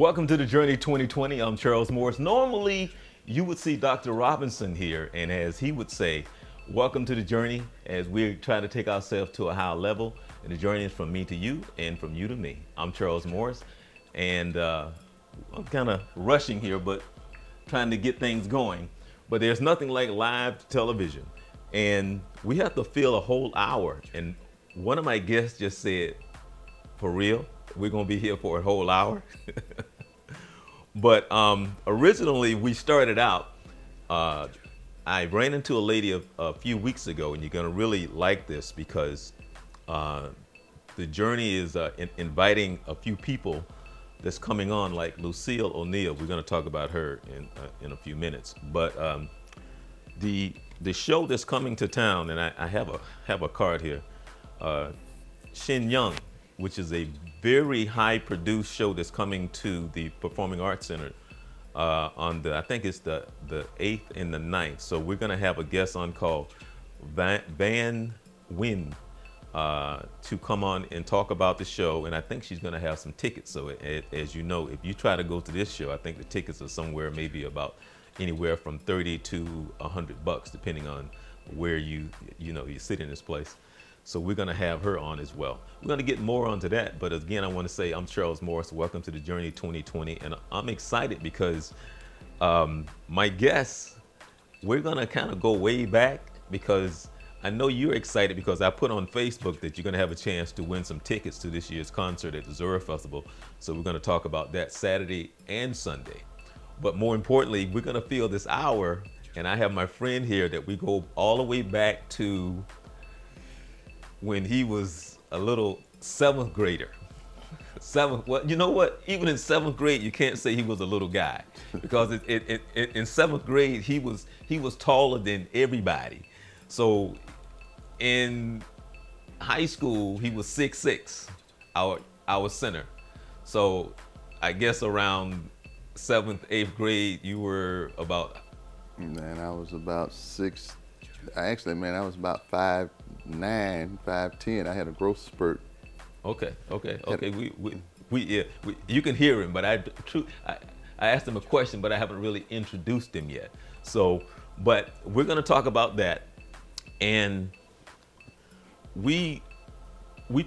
Welcome to the Journey 2020. I'm Charles Morris. Normally, you would see Dr. Robinson here, and as he would say, welcome to the journey as we try to take ourselves to a higher level. And the journey is from me to you and from you to me. I'm Charles Morris, and I'm kind of rushing here, but trying to get things going. But there's nothing like live television. And we have to fill a whole hour. And one of my guests just said, for real, we're going to be here for a whole hour. But originally we started out, I ran into a lady a few weeks ago, and you're going to really like this because the journey is inviting a few people that's coming on, like Lucille O'Neill. We're going to talk about her in a few minutes. But the show that's coming to town, and I have a card here, Shin Young, which is a very high produced show that's coming to the Performing Arts Center on I think it's the 8th and the 9th. So we're gonna have a guest on called Van Wynn to come on and talk about the show, and I think she's gonna have some tickets. So as you know, if you try to go to this show, I think the tickets are somewhere maybe about anywhere from $30 to $100, depending on where you sit in this place. So we're going to have her on as well. We're going to get more onto that. But again, I want to say I'm Charles Morris. Welcome to the Journey 2020. And I'm excited because my guests, we're going to kind of go way back, because I know you're excited because I put on Facebook that you're going to have a chance to win some tickets to this year's concert at the Zora Festival. So we're going to talk about that Saturday and Sunday. But more importantly, we're going to fill this hour. And I have my friend here that we go all the way back to when he was a little 7th grader. Well, you know what? Even in 7th grade, you can't say he was a little guy, because in 7th grade he was taller than everybody. So in high school he was 6'6", our center. So I guess around 7th, 8th grade you were about. Man, I was about 6. Actually, man, I was about 5'9", 5'10". I had a growth spurt. Okay. You can hear him, but I asked him a question, but I haven't really introduced him yet. So, but we're going to talk about that. And we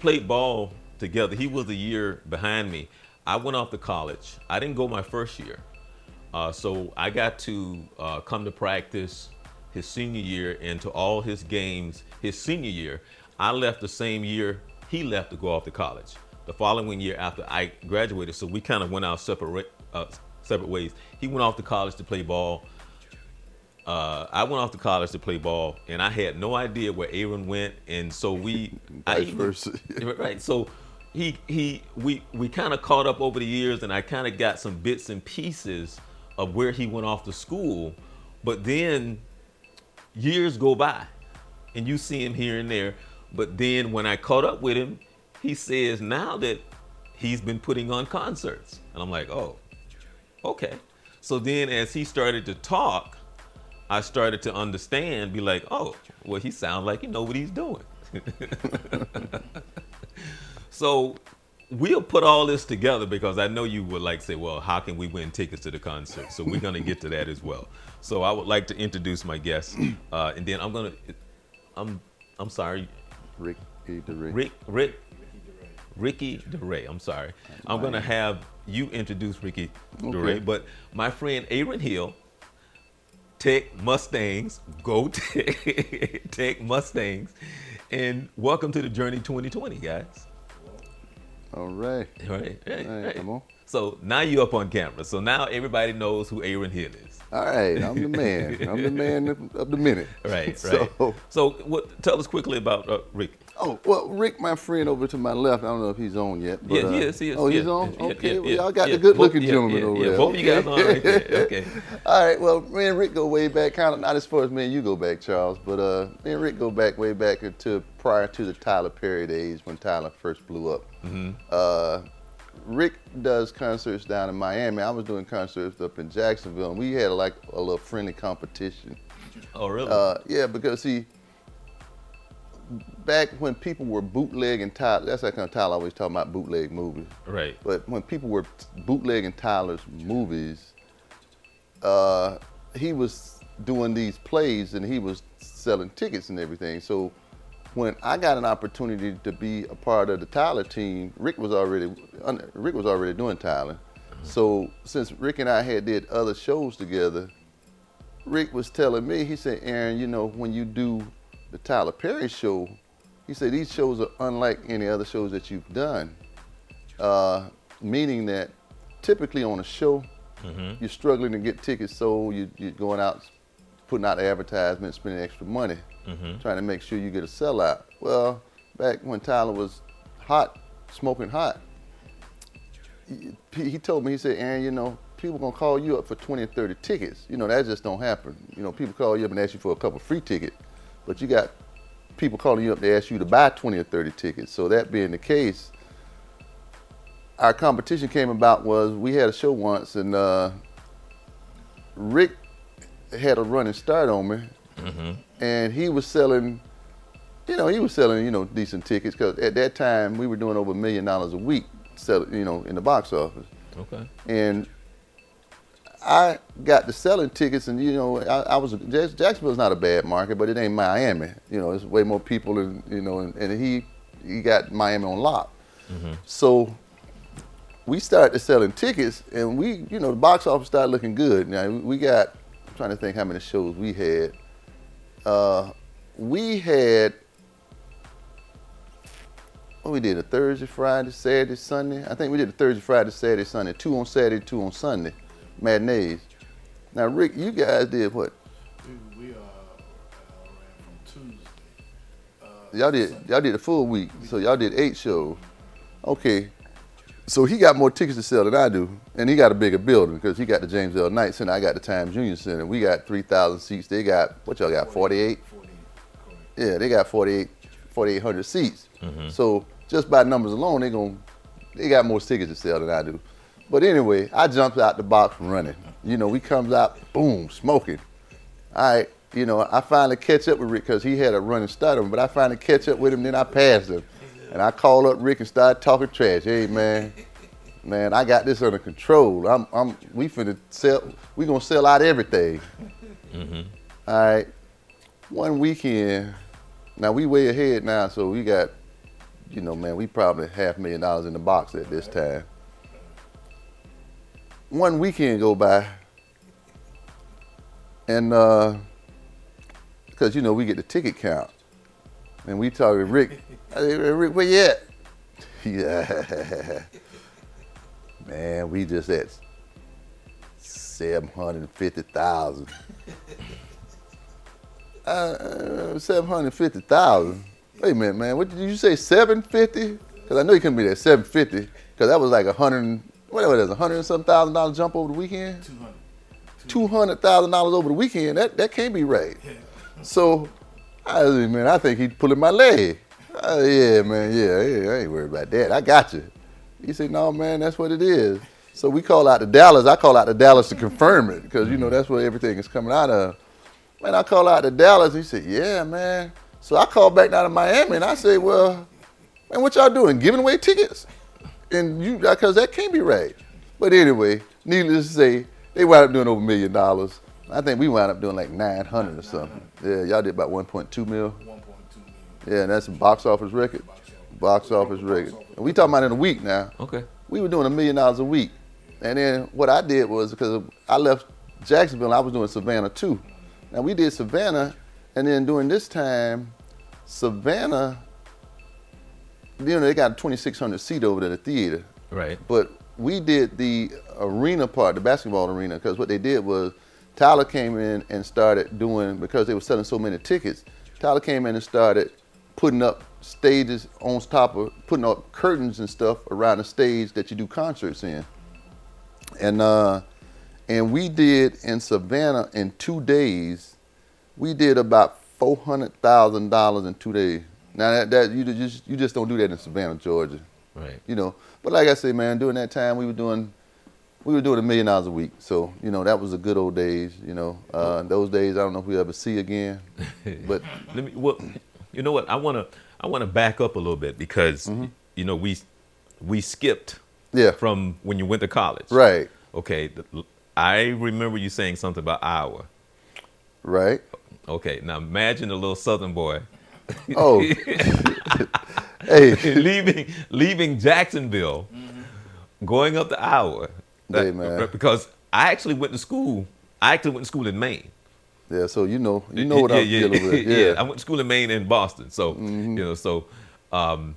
played ball together. He was a year behind me. I went off to college. I didn't go my first year. So I got to come to practice his senior year and to all his games his senior year. I left the same year he left to go off to college. The following year after I graduated, so we kind of went our separate ways. He went off to college to play ball. I went off to college to play ball, and I had no idea where Aaron went, and so Vice versa. Right. So we kind of caught up over the years, and I kind of got some bits and pieces of where he went off to school, but then years go by and you see him here and there. But then when I caught up with him, he says now that he's been putting on concerts. And I'm like, oh, okay. So then as he started to talk, I started to understand, be like, oh, well, he sounds like he know what he's doing. So we'll put all this together, because I know you would like to say, well, how can we win tickets to the concert? So we're going to get to that as well. So I would like to introduce my guests, and then I'm sorry, Ricky DeRay. I'm sorry. I'm going to have you introduce Ricky DeRay, but my friend Aaron Hill, Tech Mustangs, go Tech Mustangs, and welcome to the Journey 2020, guys. All right. Right. Come on. So now you're up on camera. So now everybody knows who Aaron Hill is. All right, I'm the man. I'm the man of the minute. Right. So tell us quickly about Rick. Oh, well, Rick, my friend over to my left, I don't know if he's on yet. But, yeah, he is. Oh, he's on? Okay, well, y'all got the both, good-looking gentleman over there. Both of you guys on right there. Okay. All right, well, me and Rick go way back, kind of not as far as me and you go back, Charles, but me and Rick go back way back to prior to the Tyler Perry days when Tyler first blew up. Mm-hmm. Rick does concerts down in Miami. I was doing concerts up in Jacksonville, and we had like a little friendly competition. Oh, really? Yeah, because see, back when people were bootlegging Tyler, that's that kind of Tyler always talking about bootleg movies. Right. But when people were bootlegging Tyler's movies, he was doing these plays and he was selling tickets and everything. So when I got an opportunity to be a part of the Tyler team, Rick was already doing Tyler. So since Rick and I had did other shows together, Rick was telling me, he said, Aaron, you know, when you do the Tyler Perry show, he said, these shows are unlike any other shows that you've done. Meaning that typically on a show, you're struggling to get tickets sold, you're going out, putting out advertisements, spending extra money, trying to make sure you get a sellout. Well, back when Tyler was hot, smoking hot, he told me, he said, Aaron, you know, people gonna call you up for 20 or 30 tickets. You know, that just don't happen. You know, people call you up and ask you for a couple free tickets, but you got people calling you up to ask you to buy 20 or 30 tickets. So that being the case, our competition came about was we had a show once and Rick had a running start on me, and he was selling, decent tickets because at that time we were doing over $1 million a week, in the box office. Okay. And I got to selling tickets, and Jacksonville's not a bad market, but it ain't Miami. You know, there's way more people, and he got Miami on lock. So we started selling tickets, and the box office started looking good. Now I'm trying to think how many shows we had. We did a Thursday, Friday, Saturday, Sunday. I think we did a Thursday, Friday, Saturday, Sunday. 2 on Saturday, 2 on Sunday, matinees. Now, Rick, you guys did what? We ran from Tuesday. Y'all did a full week, so y'all did 8 shows. Okay, so he got more tickets to sell than I do, and he got a bigger building because he got the James L. Knight Center, I got the Times Junior Center. We got 3,000 seats. They got, what y'all got, 48? 48, correct. Yeah, they got 4,800 seats. So just by numbers alone, they got more tickets to sell than I do. But anyway, I jumped out the box running. You know, we comes out, boom, smoking. All right, I finally catch up with Rick because he had a running start on him, but I finally catch up with him, then I passed him. And I called up Rick and started talking trash. Hey, man, I got this under control. We gonna sell out everything. All right, one weekend, now we way ahead now, so we got, we probably $500,000 in the box at this time. One weekend go by, and because we get the ticket count, and we talking to Rick. I say, Rick, where you at? Yeah, man, we just at 750,000. 750,000. Wait a minute, man. What did you say? 750? Because I know you couldn't be there. 750. Because that was like $100 and some $1,000 jump over the weekend. $200,000 over the weekend. That can't be right. So I said, man, I think he's pulling my leg. Yeah, man. Yeah, I ain't worried about that. I got you. He said, no, man, that's what it is. So we call out to Dallas. I call out to Dallas to confirm it because that's where everything is coming out of. Man, I call out to Dallas. He said, yeah, man. So I called back down to Miami and I said, well, man, what y'all doing? Giving away tickets? And because that can't be right. But anyway, needless to say, they wound up doing over $1 million. I think we wound up doing like 900 or something. Yeah, y'all did about 1.2 mil. 1.2 million. Yeah, and that's a box office record. Box office record. And we talking about in a week now. Okay. We were doing $1 million a week. And then what I did was, because I left Jacksonville, I was doing Savannah too. Now we did Savannah, and then during this time, Savannah, they got a 2,600 seat over there at the theater. Right. But we did the arena part, the basketball arena, because what they did was Tyler came in and started doing, because they were selling so many tickets, Tyler came in and started putting up stages on top of, putting up curtains and stuff around the stage that you do concerts in. And we did in Savannah in 2 days, we did about $400,000 in 2 days. Now that you just don't do that in Savannah, Georgia. Right. But like I say, man, during that time we were doing $1 million a week. So, that was the good old days, Those days I don't know if we'll ever see again. But You know what? I wanna back up a little bit because you know we skipped Yeah. from when you went to college. Right. Okay. I remember you saying something about Iowa. Right. Okay. Now imagine a little Southern boy Oh. Hey. leaving Jacksonville, going up to Iowa. Hey, man. Because I actually went to school. I actually went to school in Maine. Yeah. So you know what I'm dealing with. Yeah. Yeah. I went to school in Maine and Boston. So you know, so I'm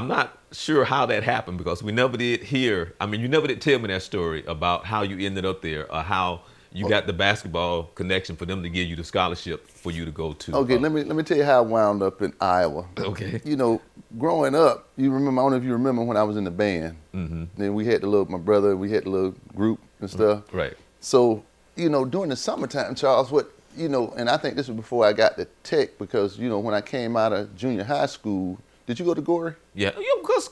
not sure how that happened because we never did hear. I mean, you never did tell me that story about how you ended up there or how you got the basketball connection for them to give you the scholarship for you to go to. Okay, let me tell you how I wound up in Iowa. Okay. You know, growing up, you remember, I don't know if you remember when I was in the band. Then we had my brother, we had the little group and stuff. Right. So, you know, during the summertime, Charles, and I think this was before I got to Tech because, you know, when I came out of junior high school, did you go to Gorey? Yeah. Because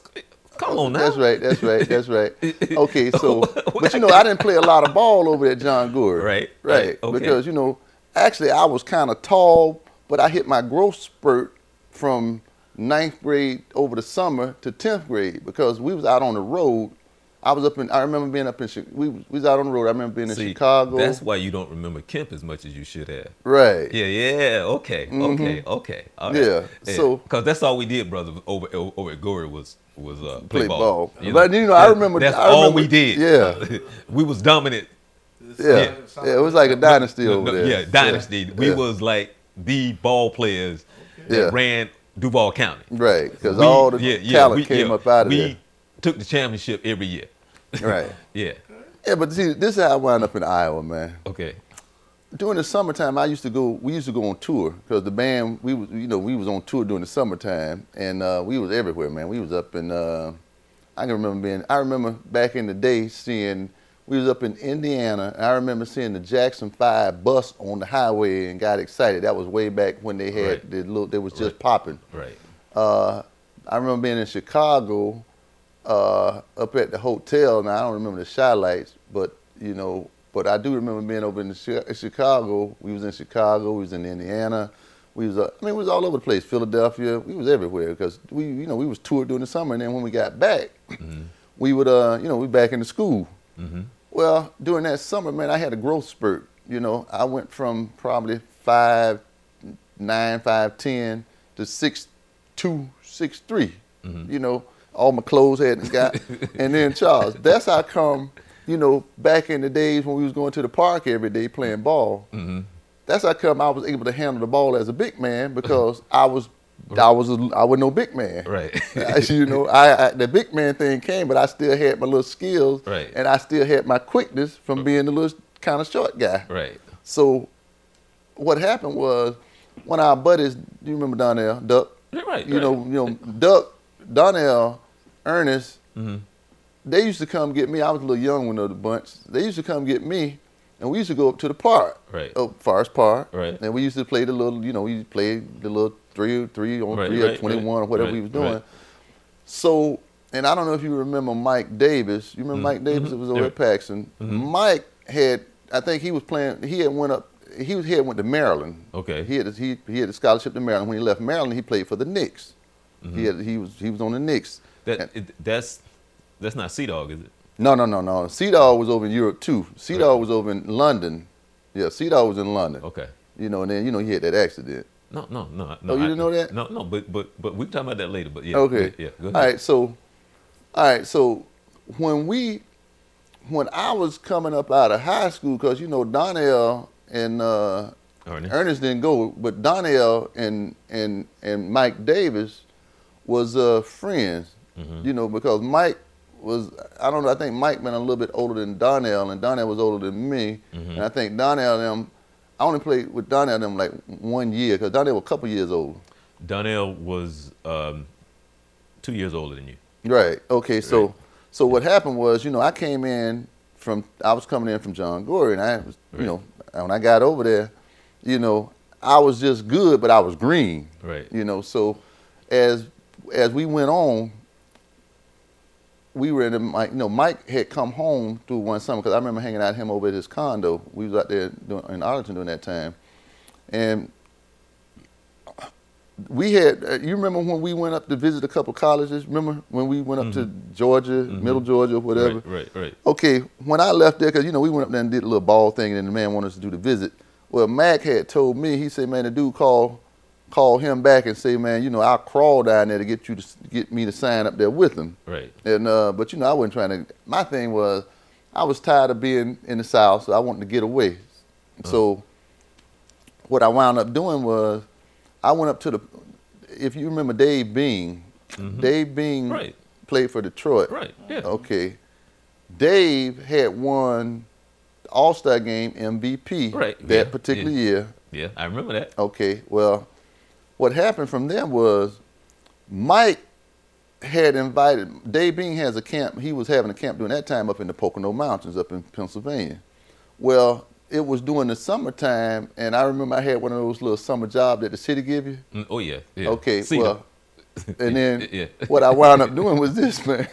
come on now. That's right. Okay, so, but you know, I didn't play a lot of ball over at John Gorey. Right. Okay. Because, you know, actually I was kind of tall, but I hit my growth spurt from 9th grade over the summer to 10th grade because we was out on the road. I remember being up in, we was out on the road. I remember being in Chicago. That's why you don't remember Kemp as much as you should have. Right. Yeah. Okay. All right. Yeah. So, because that's all we did, brother, over at Gorey was play ball. But you know, I remember that's I remember, all we did. Yeah. We was dominant. Yeah. It was like a dynasty over there. Yeah, dynasty. Yeah. We was like the ball players that ran Duval County. Right. Because all the talent came up out of there. We took the championship every year. Right. Yeah. Yeah, but see, this is how I wound up in Iowa, man. Okay. During the summertime, we used to go on tour because the band, we was on tour during the summertime, and we was everywhere, man. We was up in, I remember back in the day we was up in Indiana, and I remember seeing the Jackson 5 bus on the highway and got excited. That was way back when they had they was just popping. Right. I remember being in Chicago, up at the hotel. Now I don't remember the shy lights, but you know, but I do remember being over in Chicago. We was in Chicago. We was in Indiana. We was, we was all over the place. Philadelphia. We was everywhere because we was toured during the summer. And then when we got back, we would, we back into school. Well, during that summer, man, I had a growth spurt. You know, I went from probably 5'9", 5'10" to 6'2", 6'3". You know. All my clothes hadn't got. And then, Charles, that's how come, you know, back in the days when we was going to the park every day playing ball, that's how come I was able to handle the ball as a big man because I was no big man. Right. You know, the big man thing came, but I still had my little skills. Right. And I still had my quickness from being the little kind of short guy. Right. So what happened was one of our buddies, you remember Donnell, Duck? Right. You know, Duck, Donnell, Ernest, they used to come get me. I was a little young one of the bunch. They used to come get me, and we used to go up to the park, Forest Park, and we used to play the little, you know, we played the little 3 on 3 or 21 or whatever we was doing. So, and I don't know if you remember Mike Davis. You remember Mike Davis? It was over at Paxson. Mike had, I think he was playing. He had went to Maryland. Okay. He had a scholarship to Maryland. When he left Maryland, he played for the Knicks. He was on the Knicks. That's not Sea Dog, is it? No. Sea Dog was over in Europe too. Sea Dog was over in London. Yeah, Sea Dog was in London. Okay. You know, and then he had that accident. No. Oh, you didn't know that? No. But we can talk about that later. But yeah. Okay. Yeah. Go ahead. All right. So when I was coming up out of high school, because you know Donnell and Ernest didn't go, but Donnell and Mike Davis was friends. You know, because Mike was, I don't know, I think Mike been a little bit older than Donnell, and Donnell was older than me. And I think Donnell and them, I only played with Donnell and them like 1 year, because Donnell was a couple years older. Donnell was 2 years older than you. Right. Okay. So what happened was, you know, I was coming in from John Gorey, and I was, you know, when I got over there, you know, I was just good, but I was green. Right. You know, so as we went on, we were Mike had come home through one summer, because I remember hanging out with him over at his condo. We was out there in Arlington during that time. And we had, you remember when we went up to visit a couple colleges? Remember when we went up to Georgia, Middle Georgia, or whatever? Right. Okay, when I left there, because, we went up there and did a little ball thing, and the man wanted us to do the visit. Well, Mac had told me, he said, man, the dude called him back and say, man, I'll crawl down there to get me to sign up there with him. Right. And but I wasn't trying to. My thing was, I was tired of being in the South, so I wanted to get away. So what I wound up doing was, I went up to if you remember Dave Bean, Dave Bean played for Detroit. Right. Yeah. Okay. Dave had won the All-Star game MVP that particular year. Yeah, I remember that. Okay. Well, what happened from there was Mike had invited, Dave Bean has a camp, he was having a camp during that time up in the Pocono Mountains up in Pennsylvania. Well, it was during the summertime, and I remember I had one of those little summer jobs that the city give you. Oh, yeah. Okay, well, and then what I wound up doing was this, man.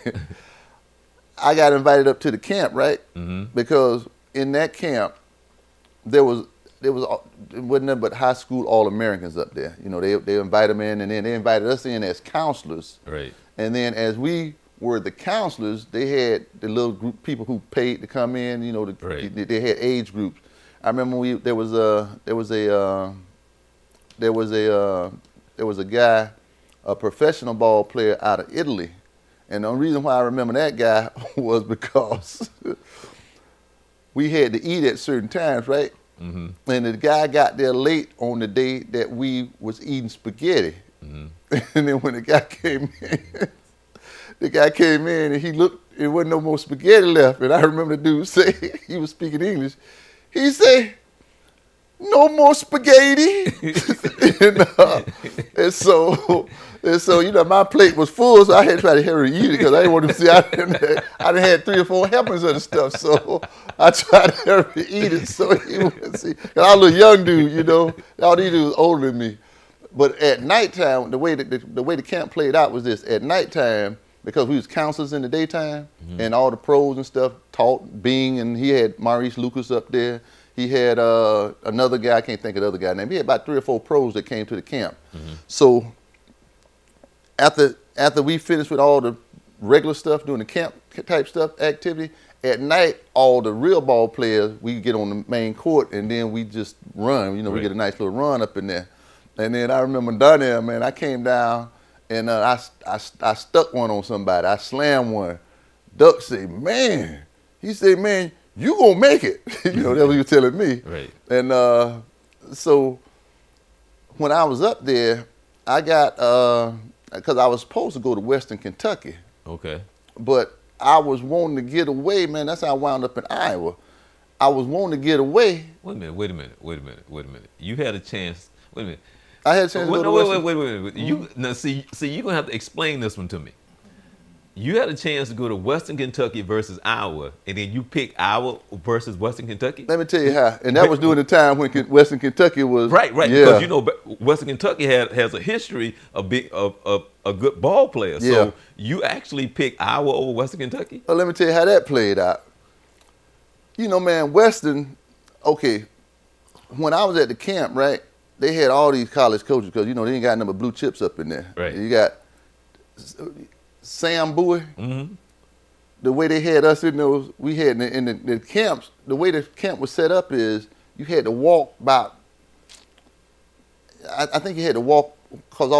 I got invited up to the camp, right? Because in that camp, it wasn't nothing but high school All-Americans up there. They invited them in, and then they invited us in as counselors. Right. And then as we were the counselors, they had the little group of people who paid to come in. They had age groups. I remember there was a guy, a professional ball player out of Italy, and the only reason why I remember that guy was because we had to eat at certain times, right? And the guy got there late on the day that we was eating spaghetti. And then when the guy came in, and he looked, there wasn't no more spaghetti left. And I remember the dude say, he was speaking English, he said, "No more spaghetti." and so my plate was full, so I had to try to hurry eat it because I didn't want to see. I done had 3 or 4 helpings of the stuff, so I tried to hurry eat it so he wouldn't see. Cause I was a little young dude, all these dudes was older than me. But at nighttime, the way the camp played out was this: at nighttime, because we was counselors in the daytime, and all the pros and stuff taught Bing, and he had Maurice Lucas up there. He had another guy, I can't think of the other guy's name. He had about 3 or 4 pros that came to the camp. So after we finished with all the regular stuff, doing the camp type stuff, activity, at night, all the real ball players, we get on the main court, and then we just run. We get a nice little run up in there. And then I remember down there, man, I came down, and I stuck one on somebody. I slammed one. Duck said, "Man," he said, "Man, you gonna make it." That's what he was telling me. Right. And so when I was up there, I got, because I was supposed to go to Western Kentucky. Okay. But I was wanting to get away, man. That's how I wound up in Iowa. I was wanting to get away. Wait a minute. You had a chance. Wait a minute. I had a chance to go to Western. Wait. You now see, you're gonna have to explain this one to me. You had a chance to go to Western Kentucky versus Iowa, and then you pick Iowa versus Western Kentucky? Let me tell you how. And that was during the time when Western Kentucky was right. Yeah. Because Western Kentucky has a history of being a good ball player. Yeah. So you actually picked Iowa over Western Kentucky? Well, let me tell you how that played out. Man, Western. Okay, when I was at the camp, right, they had all these college coaches because they ain't got number blue chips up in there. Right. You got Sam Bowie. The way they had us in those, we had in the camps. The way the camp was set up is you had to walk about. I think you had to walk because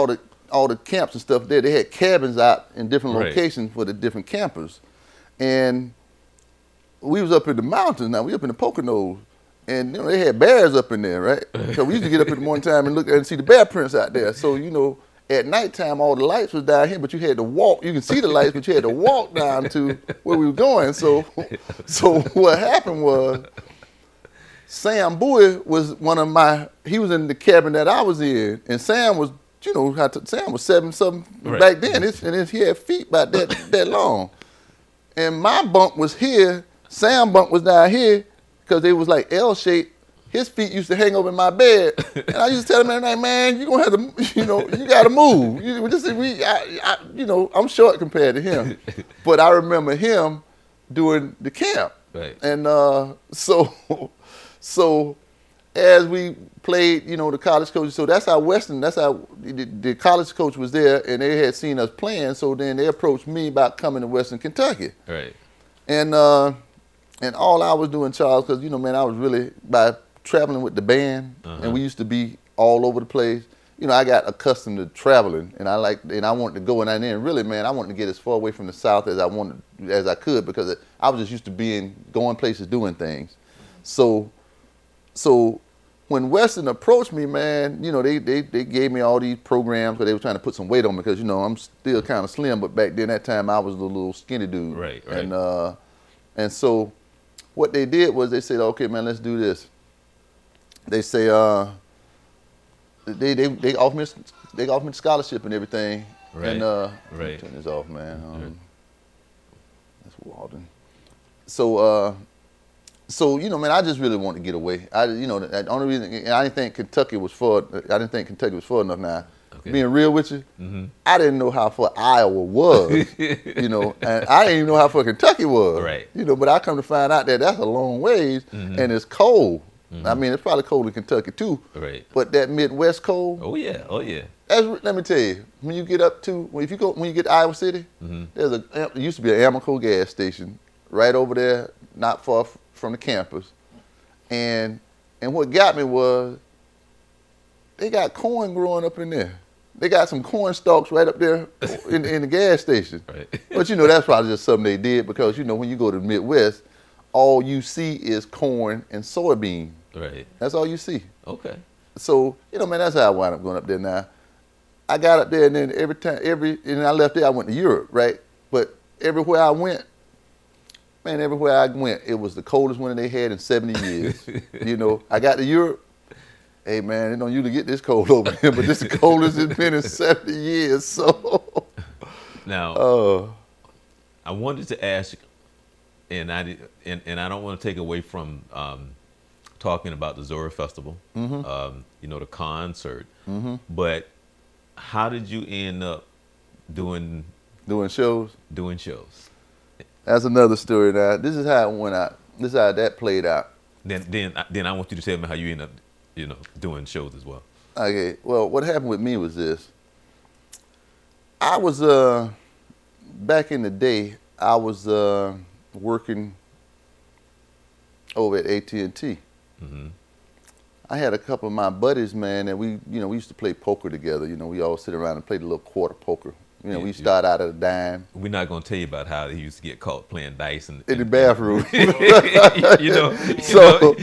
all the camps and stuff there. They had cabins out in different locations for the different campers, and we was up in the mountains. Now we up in the Poconos. And they had bears up in there, right? So we used to get up in the morning time and look and see the bear prints out there. So at nighttime all the lights was down here, but you had to walk. You can see the lights, but you had to walk down to where we were going. So what happened was Sam Bowie was he was in the cabin that I was in, and Sam was Sam was 7-something back then, and he had feet about that long, and my bunk was here. Sam bunk was down here. Because it was like L-shaped. His feet used to hang over my bed. And I used to tell him every night, "Man, you're going to have to, you got to move." I'm short compared to him. But I remember him doing the camp. Right. And so as we played, the college coaches, so that's how the college coach was there, and they had seen us playing, so then they approached me about coming to Western Kentucky. Right. And all I was doing, Charles, because, man, I was really, by traveling with the band, and we used to be all over the place, I got accustomed to traveling, and I wanted to go, and then really, man, I wanted to get as far away from the South as I could, because I was just used to going places, doing things. So when Western approached me, man, they gave me all these programs because they were trying to put some weight on me because, I'm still kind of slim, but back then, that time, I was a little skinny dude. Right. And so what they did was they said, okay, man, let's do this. They say, they offered me the scholarship and everything. Right. And right. Turn this off, man. That's Walden. So man, I just really wanted to get away. The only reason I didn't think Kentucky was far enough. Now, being real with you, I didn't know how far Iowa was. And I didn't even know how far Kentucky was. Right. But I come to find out that that's a long ways, and it's cold. I mean, it's probably cold in Kentucky too. Right. But that Midwest cold. Oh yeah. Let me tell you, when you get to Iowa City, there used to be an Amoco gas station right over there, not far from the campus, and what got me was they got corn growing up in there. They got some corn stalks right up there in the gas station. Right. But that's probably just something they did because when you go to the Midwest, all you see is corn and soybean. Right. That's all you see. Okay. So man, that's how I wound up going up there. Now, I got up there, and then and I left there. I went to Europe, right? But everywhere I went, it was the coldest winter they had in 70 years. I got to Europe. Hey, man, they don't usually get this cold over here, but this is the coldest it's been in 70 years. So now, I wanted to ask, and I don't want to take away from talking about the Zora Festival, the concert, but how did you end up doing shows? Doing shows. That's another story. Now, this is how it went out. This is how that played out. Then I want you to tell me how you end up, doing shows as well. Okay. Well, what happened with me was this. I was back in the day. I was working over at AT&T. I had a couple of my buddies, man, and we used to play poker together. We all sit around and play the little quarter poker. We start out at a dime. We're not going to tell you about how he used to get caught playing dice in the bathroom. In high school.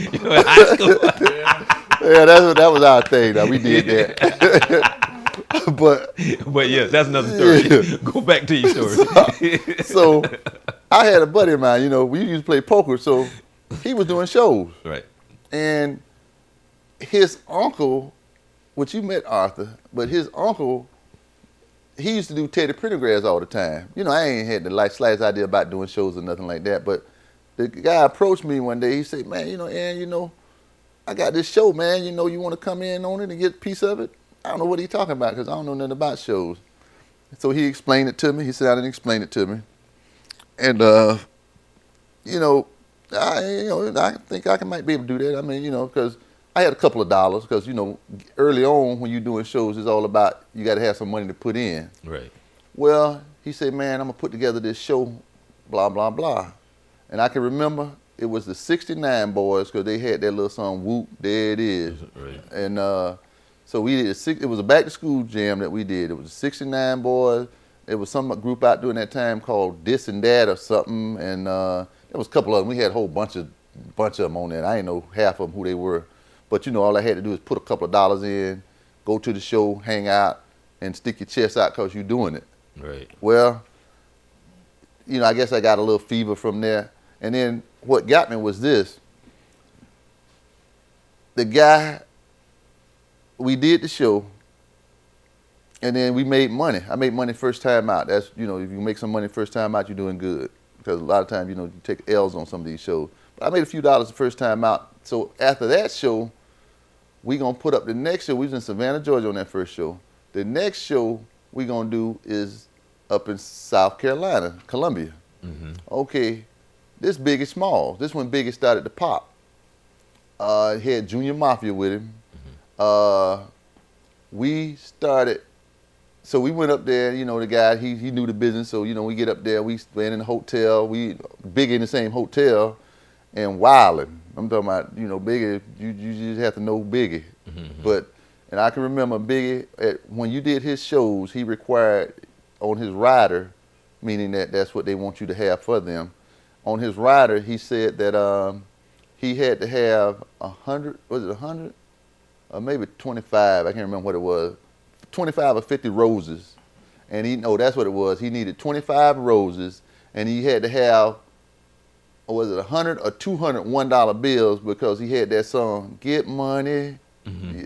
Yeah, that was our thing. Now we did that. but yeah, that's another story. Yeah. Go back to your story. So I had a buddy of mine. We used to play poker, so he was doing shows. Right. And his uncle, which you met Arthur, but his uncle, he used to do Teddy Pendergrass all the time. I ain't had the slightest idea about doing shows or nothing like that. But the guy approached me one day. He said, man, Aaron, I got this show, man. You want to come in on it and get a piece of it? I don't know what he's talking about because I don't know nothing about shows. So he explained it to me. He sat down and explained it to me. And, I think I might be able to do that. I mean, because I had a couple of dollars because, early on when you're doing shows, it's all about you got to have some money to put in. Right. Well, he said, man, I'm going to put together this show, blah, blah, blah. And I can remember it was the 69 boys because they had that little song, Whoop, There It Is. Right. And so we did it was a back-to-school jam that we did. It was the 69 boys. There was some group out during that time called This and That or something. And there was a couple of them. We had a whole bunch of them on there. I didn't know half of them who they were. But, all I had to do is put a couple of dollars in, go to the show, hang out, and stick your chest out because you're doing it. Right. Well, I guess I got a little fever from there. And then what got me was this. The guy, we did the show, and then we made money. I made money first time out. That's, if you make some money first time out, you're doing good. Because a lot of times, you take L's on some of these shows. But I made a few dollars the first time out. So after that show, we going to put up the next show. We was in Savannah, Georgia on that first show. The next show we going to do is up in South Carolina, Columbia. Okay, this Biggie Smalls. This when Biggie started to pop. He had Junior Mafia with him. We started. So we went up there, the guy, he knew the business. So, we get up there, we staying in the hotel. We big in the same hotel and wilding. I'm talking about, Biggie, you just have to know Biggie. And I can remember Biggie, when you did his shows, he required on his rider, meaning that's what they want you to have for them. On his rider, he said that he had to have 100, was it 100? Or maybe 25, I can't remember what it was. 25 or 50 roses. And that's what it was. He needed 25 roses, and he had to have, or was it 100 or 200 $1 bills, because he had that song, Get Money.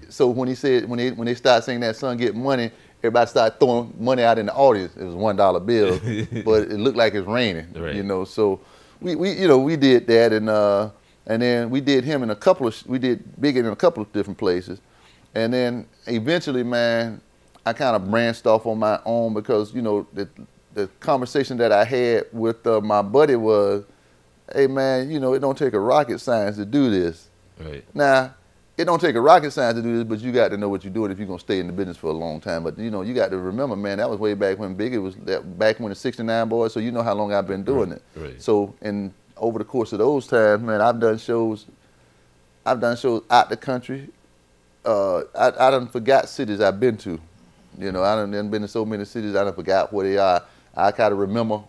So when they start singing that song, Get Money, everybody started throwing money out in the audience. It was $1 bills, but it looked like it's raining. Right. So we did that, and then we did him in we did Biggie in a couple of different places. And then eventually, man, I kind of branched off on my own, because, the conversation that I had with my buddy was, hey, man, it don't take a rocket science to do this. Right. Now, it don't take a rocket science to do this, but you got to know what you're doing if you're going to stay in the business for a long time. But, you got to remember, man, that was way back when Biggie was, back when the 69 Boys, so you know how long I've been doing it. Right. So, and over the course of those times, man, I've done shows out the country. I done forgot cities I've been to. I done been to so many cities, I done forgot where they are. I kind of remember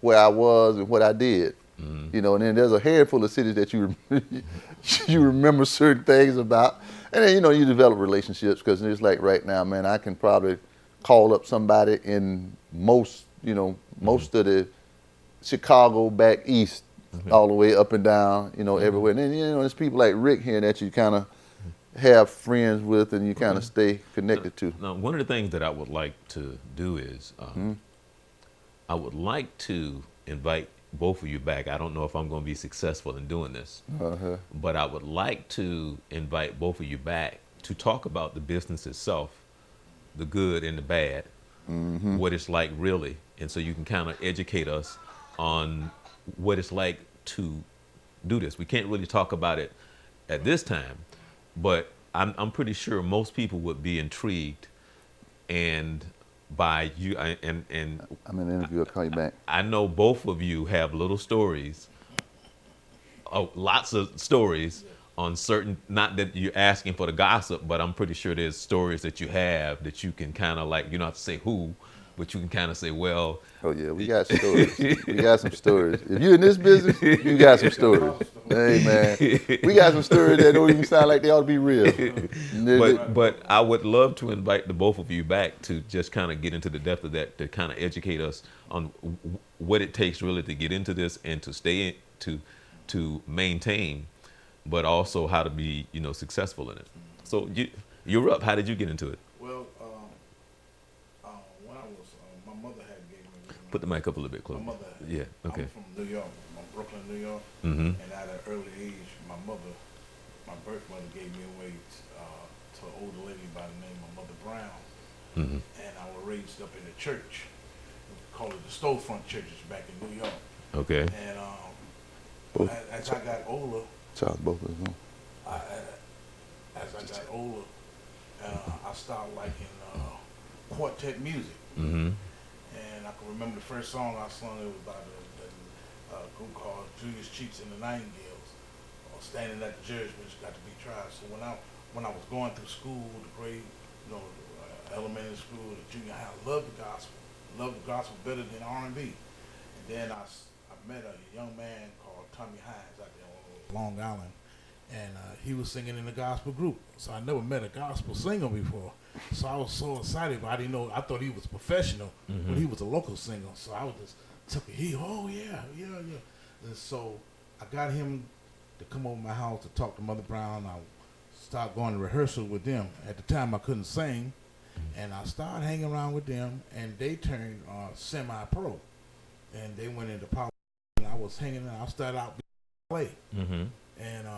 where I was and what I did. And then there's a handful of cities that you remember certain things about. And then, you develop relationships, because it's like right now, man, I can probably call up somebody in most of the Chicago back east, all the way up and down, everywhere. And then, there's people like Rick here that you kind of have friends with, and you kind of stay connected to. Now, one of the things that I would like to do is, I would like to invite both of you back. I don't know if I'm going to be successful in doing this, but I would like to invite both of you back to talk about the business itself, the good and the bad, what it's like really, and so you can kind of educate us on what it's like to do this. We can't really talk about it at this time, but I'm pretty sure most people would be intrigued and by you, and I'm in an interview. I'll call you back. I know both of you have little stories, lots of stories on certain, not that you're asking for the gossip, but I'm pretty sure there's stories that you have that you can kind of like, you don't have to say who, but you can kind of say, well. Oh yeah, we got stories. We got some stories. If you're in this business, you got some stories. Hey man, we got some stories that don't even sound like they ought to be real. But I would love to invite the both of you back to just kind of get into the depth of that, to kind of educate us on what it takes really to get into this and to stay in, to maintain, but also how to be successful in it. So you're up. How did you get into it? Well, when I was, my mother had gave me. Put the mic up a little bit closer. My mother. Yeah. Okay. I'm from New York. I'm from Brooklyn, New York. Mm-hmm. And at an early age, my birth mother gave me away to an older lady by the name of Mother Brown. Mm-hmm. And I was raised up in the church. We call it the storefront churches back in New York. Okay. And as I got older, Charles, both of them. as I got older, I started liking quartet music. Mm-hmm. And I can remember the first song I sung. It was by the group called Julius Cheeks and the Nightingales, standing at the judge which got to be tried. So when I was going through school, the grade, elementary school, the junior high, I loved the gospel better than R&B. And then I met a young man called Tommy Hines out there on Long Island, and he was singing in the gospel group. So I never met a gospel singer before. So I was so excited, but I didn't know. I thought he was professional, but he was a local singer. So I was just took it. Oh yeah. And so I got him to come over my house to talk to Mother Brown. I started going to rehearsal with them. At the time I couldn't sing, and I started hanging around with them, and they turned semi-pro, and they went into politics. And I was hanging around. I started out being a valet, and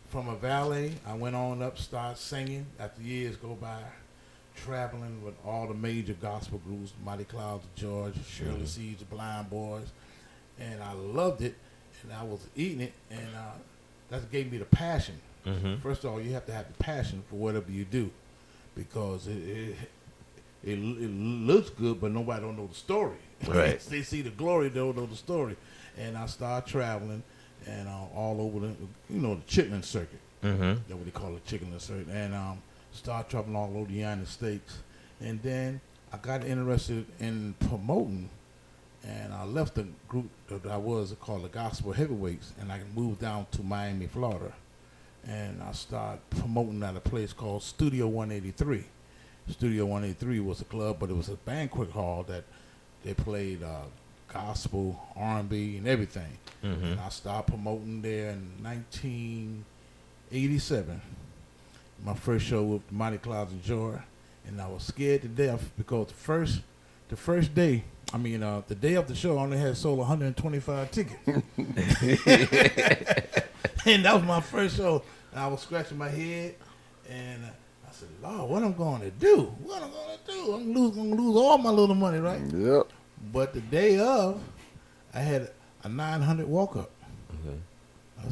from a valet, I went on up, started singing. After years go by, traveling with all the major gospel groups, Mighty Clouds of Georgia, Shirley Seeds, the Blind Boys, and I loved it, and I was eating it, and that gave me the passion First of all, you have to have the passion for whatever you do, because it looks good, but nobody don't know the story. Right. They see the glory, they don't know the story. And I started traveling, and all over the chitlin circuit. That's what they call it, chitlin circuit. And started traveling all over the United States. And then I got interested in promoting, and I left the group that I was called the Gospel Heavyweights, and I moved down to Miami, Florida. And I started promoting at a place called Studio 183. Studio 183 was a club, but it was a banquet hall that they played gospel, R&B, and everything. And I started promoting there in 1987. My first show with Mighty Clouds of Joy, and I was scared to death because the first day, the day of the show, I only had sold 125 tickets. And that was my first show. And I was scratching my head, and I said, Lord, what I'm going to do? I'm gonna lose all my little money, right? Yep. But the day of, I had a 900 walk-up. I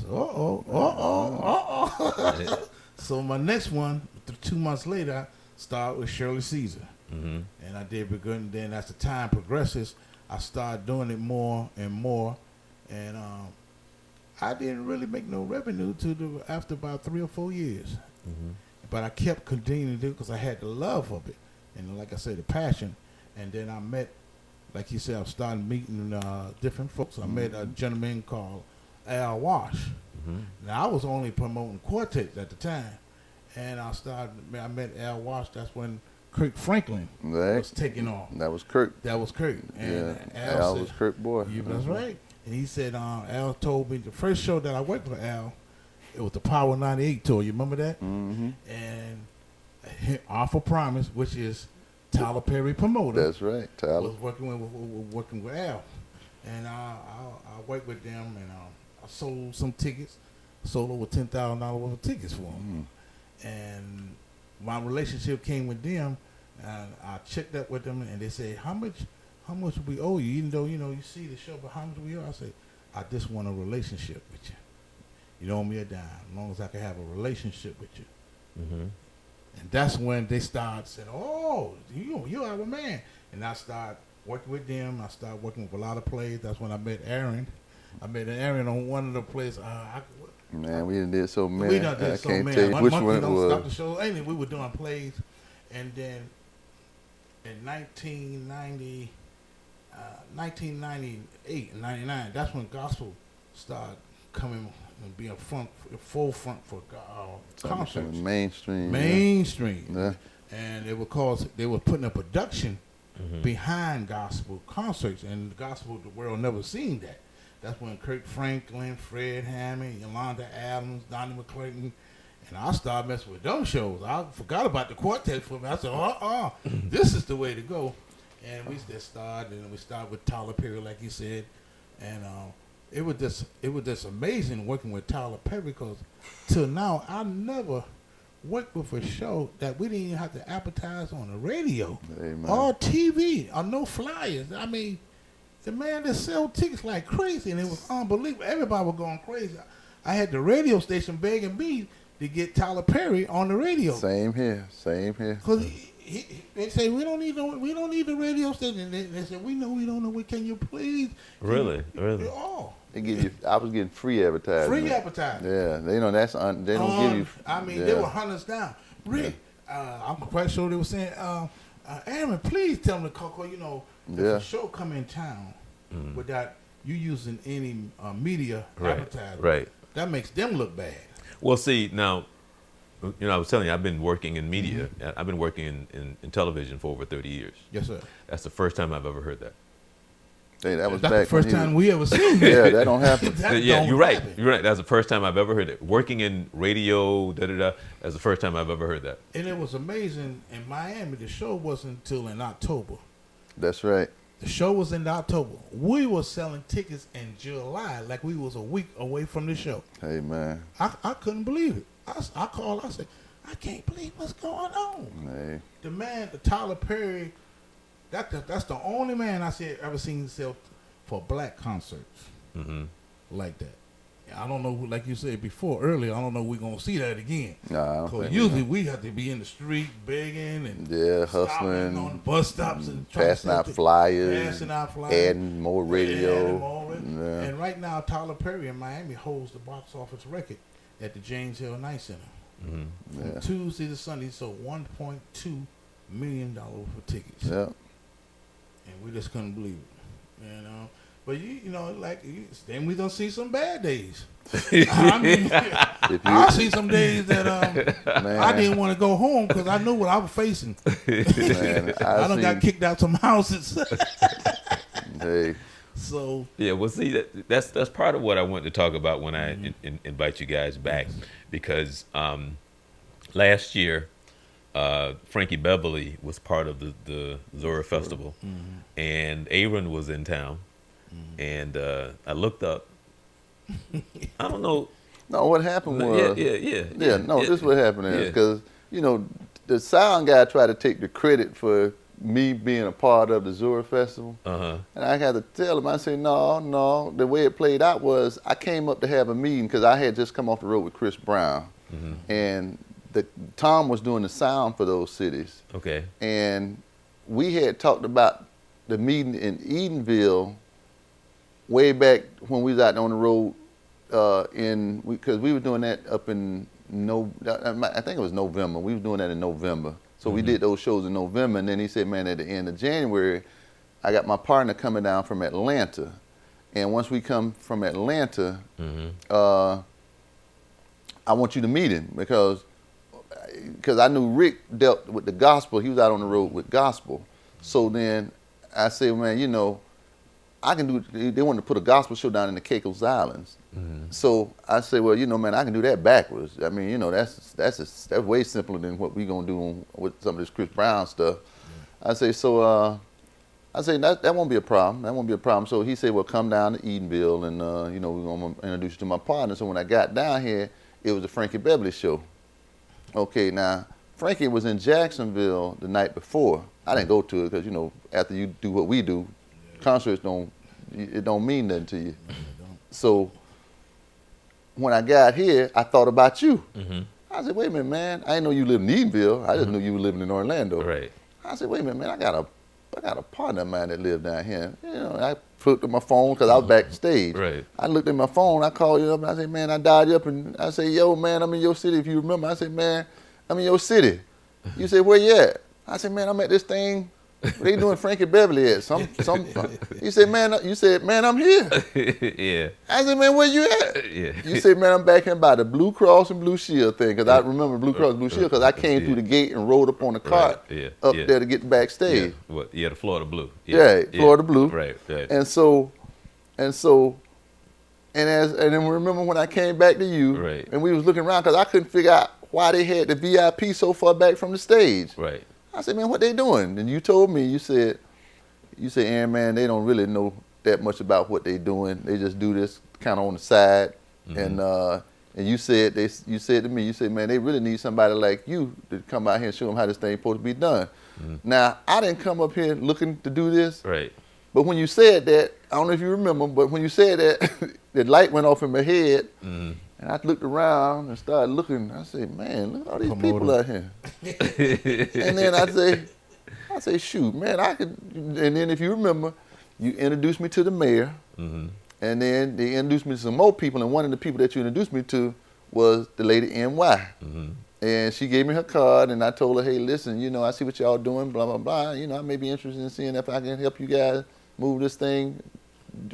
said, So my next one, 2 months later, I started with Shirley Caesar. And I did good, and then as the time progresses, I started doing it more and more. And I didn't really make no revenue after about 3 or 4 years. But I kept continuing to do it because I had the love of it. And like I said, the passion. And then I met, like you said, I started meeting different folks. I met a gentleman called Al Wash. Now, I was only promoting quartets at the time. And I met Al Wash. That's when Kirk Franklin was taking off. That was Kirk. And Al was Kirk boy. That's right. And he said, Al told me the first show that I worked with Al, it was the Power 98 tour. You remember that? And Offer Promise, which is Tyler Perry promoter. That's right. Tyler was working with Al, and I worked with them, and I sold some tickets. Sold over $10,000 worth of tickets for them. And my relationship came with them, and I checked up with them, and they said, how much we owe you? Even though you see the show, but how much we owe? I said, I just want a relationship with you. You don't owe me a dime, as long as I can have a relationship with you. And that's when they started saying, oh, you're our man. And I started working with them. I started working with a lot of plays. That's when I met Aaron. I met Aaron on one of the plays. Man, we done did so many. We done did so many. Tell you which one it was. Stop the show. Anyway, we were doing plays. And then in 1998 and 99, that's when gospel started coming and being full front for concerts. Mainstream. Yeah. And it was cause they were putting a production behind gospel concerts, and the gospel the world never seen that. That's when Kirk Franklin, Fred Hammond, Yolanda Adams, Donnie McClayton, and I started messing with those shows. I forgot about the quartet for me. I said, this is the way to go. And we just started, and we started with Tyler Perry, like you said, and it was just amazing working with Tyler Perry, because till now I never worked with a show that we didn't even have to advertise on the radio or TV or no flyers. I mean, the man just sell tickets like crazy, and it was unbelievable. Everybody was going crazy. I had the radio station begging me to get Tyler Perry on the radio. Same here. Because they say we don't need the radio station. They said we don't know. Can you please? Really? Oh. They give you. I was getting free advertising. Yeah, they don't give you. They were hunting us down. Rick, I'm quite sure they were saying, Aaron, please tell them to call. If a show come in town without you using any media advertising, right? That makes them look bad. Well, see now, I was telling you, I've been working in media. I've been working in television for over 30 years. Yes, sir. That's the first time I've ever heard that. Hey, that's the first time we ever seen it. Yeah, that don't happen. You're right. That's the first time I've ever heard it. Working in radio, that's the first time I've ever heard that. And it was amazing. In Miami, the show wasn't until in October. That's right. The show was in October. We were selling tickets in July, like we was a week away from the show. Hey, man. I couldn't believe it. I called. I said, I can't believe what's going on. Hey. The man, the Tyler Perry, that's the only man I ever seen sell for black concerts like that. I don't know, like you said before earlier, I don't know if we're going to see that again. Nah, Because usually we have to be in the street begging and hustling on the bus stops and passing out flyers, adding more radio. Yeah. And right now, Tyler Perry in Miami holds the box office record at the James Hill Night Center. From Tuesday to Sunday, he sold $1.2 million for tickets. Yeah. And we just couldn't believe it, you know. But then we don't see some bad days. I mean, I see some days that I didn't want to go home because I knew what I was facing. Man, I done got kicked out some houses. Hey. So yeah, well, see, that's part of what I wanted to talk about when I invite you guys back, because last year Frankie Beverly was part of the Zora Festival, and Aaron was in town. And I looked up. I don't know. No, what happened was. This is what happened is because the sound guy tried to take the credit for me being a part of the Zora Festival, and I had to tell him. I said, no. The way it played out was I came up to have a meeting because I had just come off the road with Chris Brown, and Tom was doing the sound for those cities. Okay. And we had talked about the meeting in Eatonville way back when we was out on the road, because we were doing that up in I think it was November. We were doing that in November. So we did those shows in November, and then he said, man, at the end of January, I got my partner coming down from Atlanta. And once we come from Atlanta, I want you to meet him because I knew Rick dealt with the gospel. He was out on the road with gospel. So then I said, man, I can do. They wanted to put a gospel show down in the Caicos Islands, so I said, well, man, I can do that backwards. I mean, that's way simpler than what we gonna do with some of this Chris Brown stuff. I say, so I say that won't be a problem. That won't be a problem. So he said, well, come down to Eatonville, and we're gonna introduce you to my partner. So when I got down here, it was the Frankie Beverly show. Okay, now Frankie was in Jacksonville the night before. I didn't go to it because after you do what we do. Concerts don't mean nothing to you. So when I got here, I thought about you. I said, wait a minute, man. I didn't know you lived in Eatonville. I just knew you were living in Orlando. Right. I said, wait a minute, man. I got a partner of mine that lived down here. I looked at my phone because I was backstage. Right. I looked at my phone. I called you up and I said, man, I dialed you up and I said, yo, man, I'm in your city. If you remember, I said, man, I'm in your city. You said, where you at? I said, man, I'm at this thing. They doing Frankie Beverly at some. You said, man, I'm here. Yeah. I said, man, where you at? Yeah. You said, man, I'm back here by the Blue Cross and Blue Shield thing, because I remember Blue Cross and Blue Shield because I came through the gate and rode up on the cart up there to get backstage. The Florida Blue. Florida Blue. Right. And then remember when I came back to you, and we was looking around because I couldn't figure out why they had the VIP so far back from the stage. Right. I said, man, what they doing? And you told me, you said, Aaron, man, they don't really know that much about what they doing. They just do this kind of on the side. And you said to me, man, they really need somebody like you to come out here and show them how this thing supposed to be done. Now, I didn't come up here looking to do this. Right. But when you said that, I don't know if you remember, but when you said that, the light went off in my head. And I looked around and started looking. I said, man, look at all these people out here. And then I say, shoot, man, I could. And then if you remember, you introduced me to the mayor. And then they introduced me to some more people. And one of the people that you introduced me to was the lady NY. And she gave me her card. And I told her, hey, listen, I see what y'all doing, blah, blah, blah. I may be interested in seeing if I can help you guys move this thing,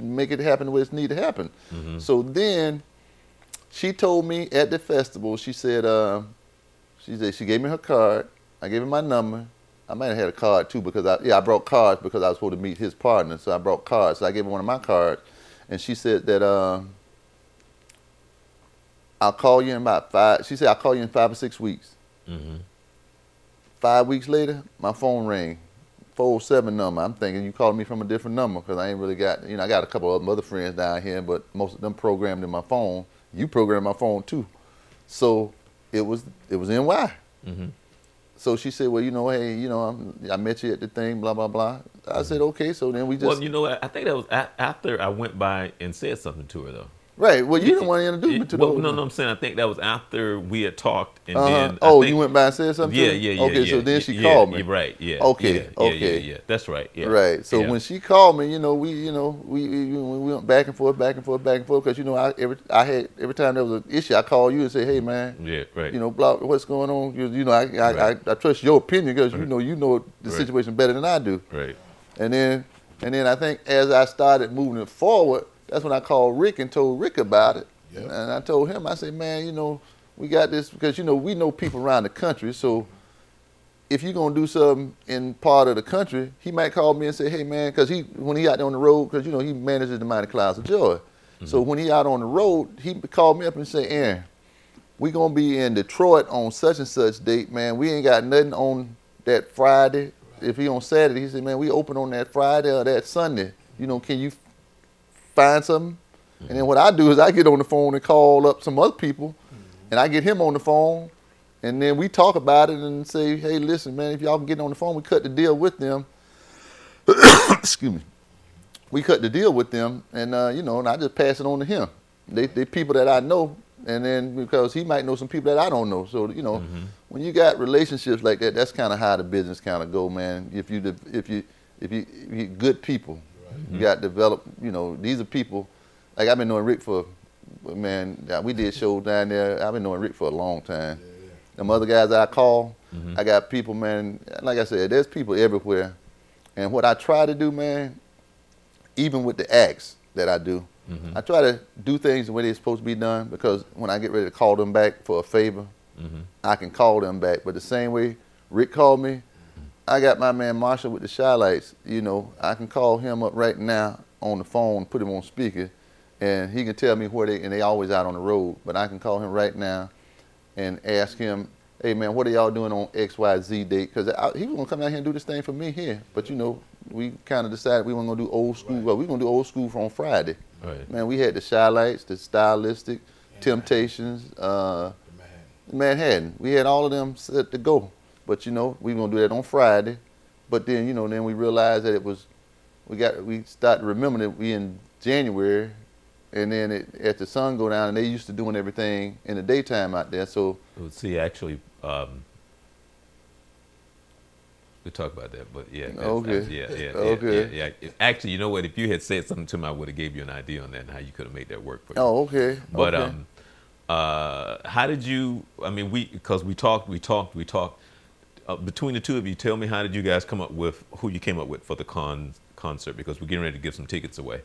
make it happen the way it's need to happen. So then she told me at the festival, she said she gave me her card. I gave her my number. I might have had a card too because I brought cards because I was supposed to meet his partner. So I brought cards. So I gave her one of my cards. And she said that I'll call you in about 5. She said, I'll call you in 5 or 6 weeks. 5 weeks later, my phone rang. 407 number. I'm thinking you called me from a different number because I ain't really got, I got a couple of other friends down here, but most of them programmed in my phone. You programmed my phone too. So it was NY. So she said, well, hey, I met you at the thing, blah, blah, blah. I said, okay. So then we just. Well, I think that was after I went by and said something to her, though. Right. Well, you didn't want to introduce me to the whole no, thing. I'm saying I think that was after we had talked, and Uh-huh. then Oh, I think, you went by and said something yeah, to yeah, her? yeah, Okay, yeah, so then she yeah, called me. You're right, yeah, Okay, yeah, okay. yeah. That's right, yeah. Right. So yeah. when she called me, we went back and forth, because every time there was an issue, I call you and say, hey man, Yeah, right. blah, what's going on? Right. I trust your opinion because Right. you know the Right. situation better than I do. Right. And then I think as I started moving it forward, that's when I called Rick and told Rick about it. Yep. And I told him, I said, man, we got this because we know people around the country, so if you're gonna do something in part of the country, he might call me and say, hey man, because when he out there on the road, because he manages the Mighty Clouds of Joy. So when he out on the road, he called me up and say, Aaron, we gonna be in Detroit on such and such date, man. We ain't got nothing on that Friday. If he on Saturday, he said, man, we open on that Friday or that Sunday. Can you find something? And then what I do is I get on the phone and call up some other people, and I get him on the phone, and then we talk about it and say, hey, listen, man, if y'all can get on the phone, we cut the deal with them. Excuse me. We cut the deal with them, and and I just pass it on to him. They people that I know, and then because he might know some people that I don't know. So when you got relationships like that, that's kind of how the business kind of go, man. If you good people, you got to develop. These are people. Like I've been knowing Rick for, man. We did shows down there. I've been knowing Rick for a long time. Them other guys I call, I got people, man. Like I said, there's people everywhere. And what I try to do, man, even with the acts that I do, I try to do things the way they're supposed to be done, because when I get ready to call them back for a favor, I can call them back. But the same way Rick called me, I got my man Marshall with the Shy Lights. I can call him up right now on the phone, put him on speaker, and he can tell me where they always out on the road. But I can call him right now and ask him, hey man, what are y'all doing on XYZ date? Because he was gonna come out here and do this thing for me here. But we kind of decided we weren't gonna do old school. Well, we were gonna do old school on Friday. Right. Man, we had the Shy Lights, the Stylistic, Temptations, Manhattan. We had all of them set to go. But we were gonna do that on Friday. But then then we realized that we started remembering that we in January. And then as the sun go down, and they used to doing everything in the daytime out there. So see, actually, we'll talk about that. But yeah, okay, yeah. Actually, you know what? If you had said something to me, I would have gave you an idea on that and how you could have made that work for you. Oh, okay. But okay. How did you? I mean, because we talked. Between the two of you, tell me, how did you guys come up with who you came up with for the concert? Because we're getting ready to give some tickets away.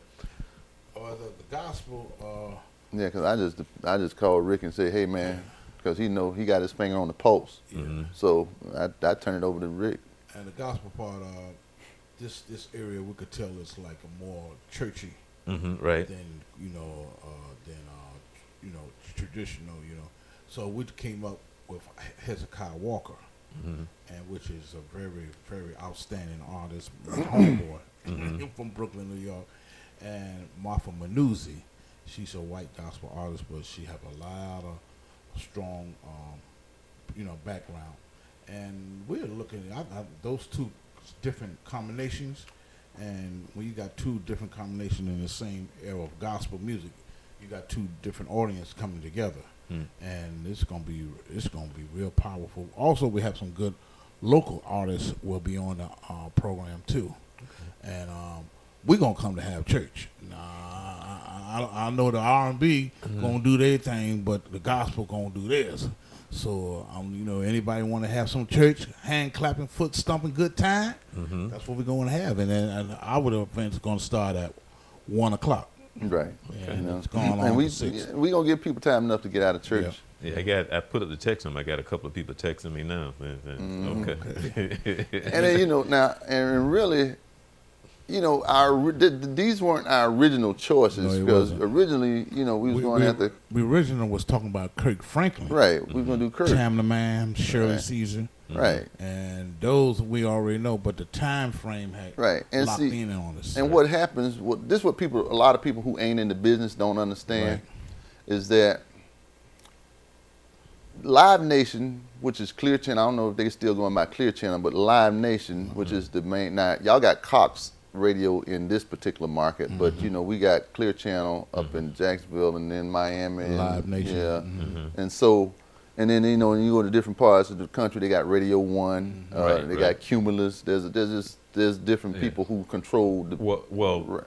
The gospel. Yeah, because I just called Rick and say, hey man, because he got his finger on the pulse. So I turned it over to Rick. And the gospel part, this area we could tell is like a more churchy, right? Than traditional. So we came up with Hezekiah Walker, and which is a very, very outstanding artist, my homeboy from Brooklyn, New York. And Martha Munizzi, she's a white gospel artist, but she have a lot of strong, background. And we're looking at those two different combinations. And when you got two different combinations in the same era of gospel music, you got two different audiences coming together. And it's gonna be real powerful. Also, we have some good local artists will be on the program too. And we're going to come to have church. I know the R&B going to do their thing, but the gospel going to do theirs. So, anybody want to have some church, hand clapping, foot stomping, good time, that's what we're going to have. And then our event's going to start at 1 o'clock. Right. And it's going on and we 6. We going to give people time enough to get out of church. Yeah, I put up the text them. I got a couple of people texting me now. Okay. And then, now, and really, these weren't our original choices, because originally, we was going to have to. The original was talking about Kirk Franklin. Right, we were going to do Kirk. Tamla Mann, Shirley Caesar. Right. And those we already know, but the time frame had locked in on us. And what happens, this is what a lot of people who ain't in the business don't understand, is that Live Nation, which is Clear Channel, I don't know if they're still going by Clear Channel, but Live Nation, which is the main, now y'all got Cox radio in this particular market, but you know, we got Clear Channel up in Jacksonville and then Miami. And, Live Nation. Yeah. And so, and then, you know, when you go to different parts of the country, they got Radio One, they got Cumulus. There's different people who control the. Well,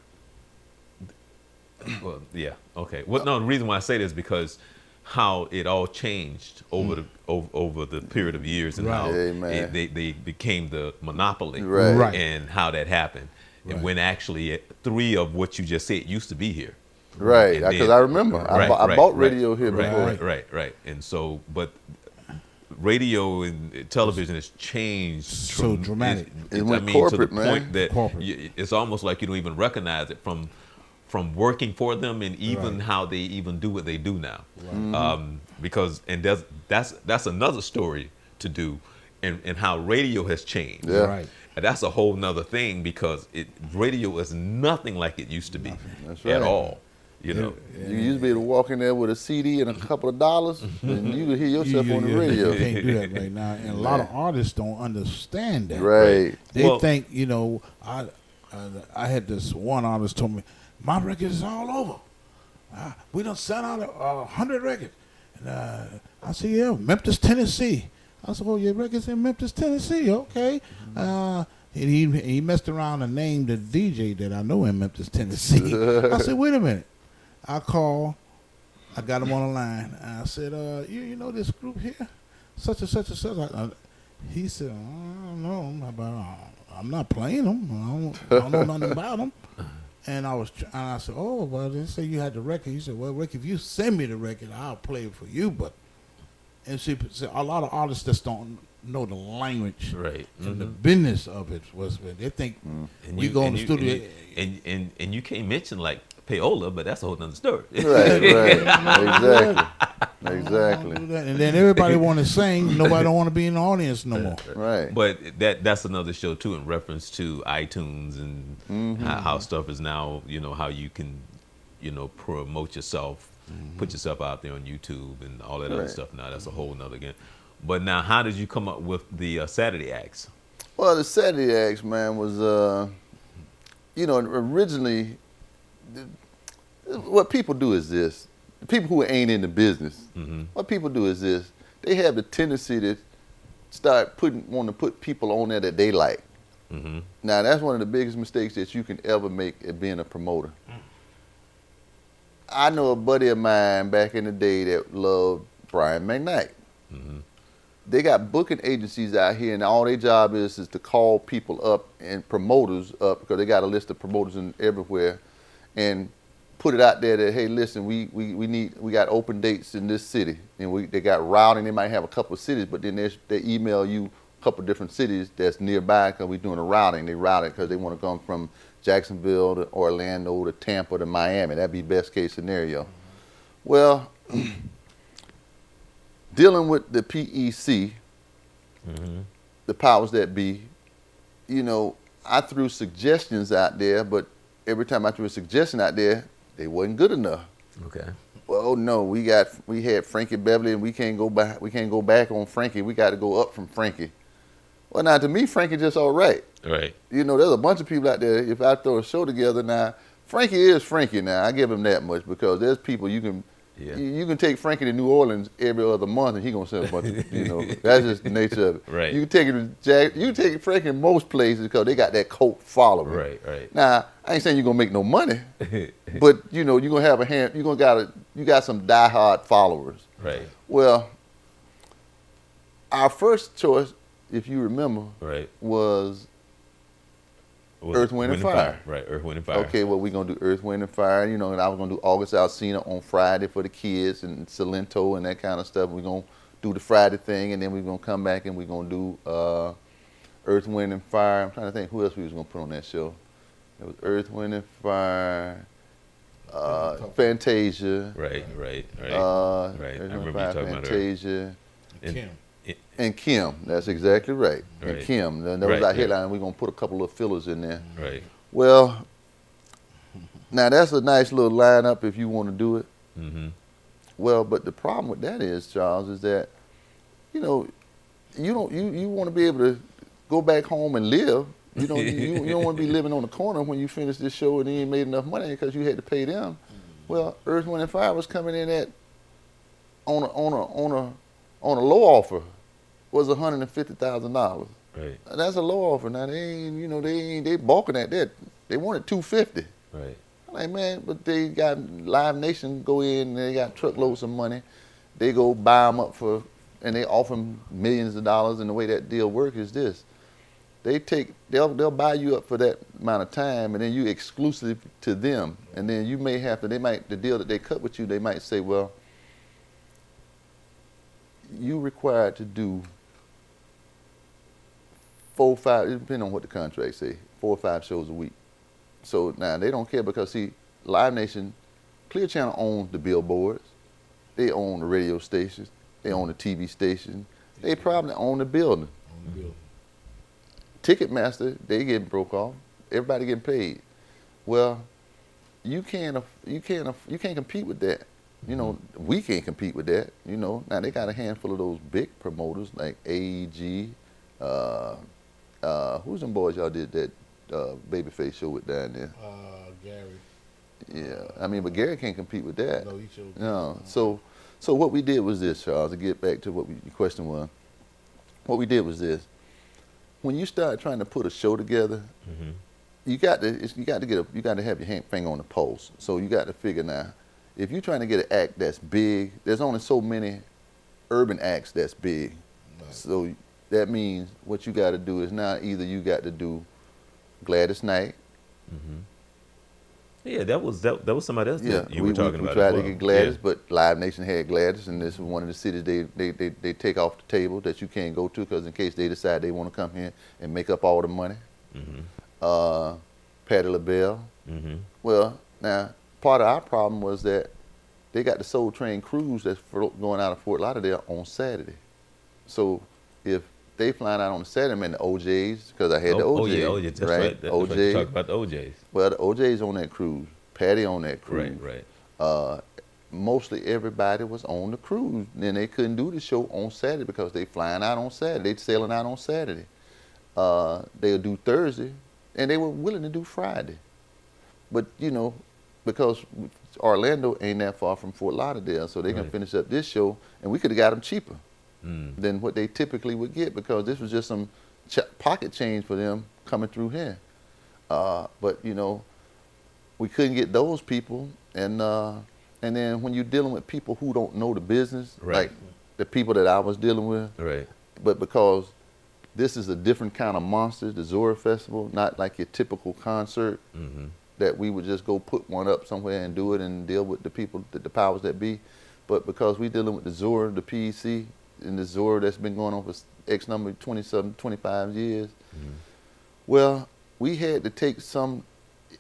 yeah, okay. Well, no, the reason why I say this is because how it all changed over the period of years and how they became the monopoly, and how that happened, and when actually 3 of what you just said used to be here. Right, because I remember I bought radio here before. Right. And so, but radio and television has changed so dramatic. It went corporate, to the point that it's almost like you don't even recognize it from working for them, and even how they even do what they do now. Because that's another story to do, and how radio has changed. And that's a whole nother thing, because radio is nothing like it used to be at all. You know, you used to be able to walk in there with a CD and a couple of dollars, and you could hear yourself on the radio. You can't do that right now, and a lot of artists don't understand that. They think, you know, I had this one artist told me, my record is all over. We done sent out 100 records. And I said, yeah, Memphis, Tennessee. I said, oh, your record's in Memphis, Tennessee. Okay. He messed around and named the DJ that I know in Memphis, Tennessee. I said, wait a minute. I called. I got him on the line. And I said, you know this group here? Such and such and such. He said, I don't know. I'm not playing them. I don't know nothing about them. And I said, oh, well, they say you had the record. He said, well, Rick, if you send me the record, I'll play it for you. But, and see, a lot of artists just don't know the language and the business of it. They think you go in the studio. And you can't mention, like, payola, but that's a whole other story. Exactly. And then everybody want to sing. Nobody don't want to be in the audience no more. But that's another show too, in reference to iTunes and how stuff is now. You know, how you can, you know, promote yourself, put yourself out there on YouTube and all that other stuff. Now that's a whole nother game. But now, how did you come up with the Saturday acts? Well, the Saturday acts, man, was you know, originally. What people do is this. People who ain't in the business, what people do is this. They have the tendency to start wanting to put people on there that they like. Now, that's one of the biggest mistakes that you can ever make at being a promoter. I know a buddy of mine back in the day that loved Brian McKnight. They got booking agencies out here, and all their job is to call people up and promoters up, because they got a list of promoters everywhere, and put it out there that, hey, listen, we got open dates in this city, and they got routing. They might have a couple of cities, but then they email you a couple of different cities that's nearby, because we're doing a routing. They route it because they want to come from Jacksonville to Orlando to Tampa to Miami. That'd be best case scenario. Well, dealing with the PEC, the powers that be, you know, I threw suggestions out there, but every time I threw a suggestion out there, they wasn't good enough. Okay. Well, no, we had Frankie Beverly, and we can't go back on Frankie. We got to go up from Frankie. Well, now to me, Frankie just all right. Right. You know, there's a bunch of people out there. If I throw a show together now, Frankie is Frankie now. I give him that much, because there's people you can take Frankie to New Orleans every other month, and he gonna sell a bunch of, you know, that's just the nature of it. Right. You can take Frankie in most places because they got that cult following. Right. Now, I ain't saying you're gonna make no money, but you know, you're gonna have you got some diehard followers. Right. Well, our first choice, if you remember, was Earth, Wind, and Fire. Right, Earth, Wind, and Fire. Okay, well, we're going to do Earth, Wind, and Fire, you know, and I was going to do August Alsina on Friday for the kids and Salento and that kind of stuff. We're going to do the Friday thing, and then we're going to come back and we're going to do Earth, Wind, and Fire. I'm trying to think who else we was going to put on that show. It was Earth, Wind, and Fire, Fantasia. Right. Earth, I Wind, remember Fire, you talking Fantasia. about Kim. And Kim, that's exactly right. And Kim, that was our headline. We're going to put a couple of fillers in there. Right. Well, now that's a nice little lineup if you want to do it. Well, but the problem with that is, Charles, is that, you know, you want to be able to go back home and live. You know, you don't want to be living on the corner when you finish this show and you ain't made enough money because you had to pay them. Well, Earth, Wind and Fire was coming in at on a low offer was $150,000. Right. That's a low offer. Now they balking at that. They wanted $250. Right. I'm like, man, but they got Live Nation go in and they got truckloads of money. They go buy them up and they offer them millions of dollars. And the way that deal works is this: they'll buy you up for that amount of time, and then you exclusive to them. And then you may have to. The deal that they cut with you, they might say, well, you required to do 4 or 5, depending on what the contract say, 4 or 5 shows a week. So now they don't care because see, Live Nation, Clear Channel owns the billboards, they own the radio stations, they own the TV station, they probably own the building. Ticketmaster, they getting broke off, everybody getting paid. Well, you can't compete with that. You know, we can't compete with that. You know, now they got a handful of those big promoters like AEG. Who's them boys y'all did that Babyface show with down there? Gary. Yeah, I mean, but Gary can't compete with that. No, he showed. No, so what we did was this, Charles. To get back to what your question was, what we did was this: when you start trying to put a show together, you got to have your finger on the pulse. So you got to figure now, if you're trying to get an act that's big, there's only so many urban acts that's big. Right. So that means what you got to do is now either you got to do Gladys Knight. Yeah, that was somebody else that you were talking about. We tried to get Gladys, but Live Nation had Gladys, and this is one of the cities they take off the table that you can't go to because in case they decide they want to come here and make up all the money. Patti LaBelle. Well, now part of our problem was that they got the Soul Train cruise that's going out of Fort Lauderdale on Saturday. So if they flying out on a Saturday, man, the OJs, because I had the OJs. That's right. That's OJ. Right. You talk about the OJs. Well, the OJs on that cruise, Patty on that cruise. Right. Mostly everybody was on the cruise. Then they couldn't do the show on Saturday because they flying out on Saturday. They sailing out on Saturday. They'll do Thursday, and they were willing to do Friday. But, you know, because Orlando ain't that far from Fort Lauderdale, so they can finish up this show, and we could have got them cheaper than what they typically would get because this was just some pocket change for them coming through here. But, you know, we couldn't get those people, and then when you're dealing with people who don't know the business, like the people that I was dealing with, but because this is a different kind of monster, the Zora Festival, not like your typical concert, that we would just go put one up somewhere and do it and deal with the people, the powers that be. But because we're dealing with the Zora, the PEC, and the Zora that's been going on for X number, 25 years, well, we had to take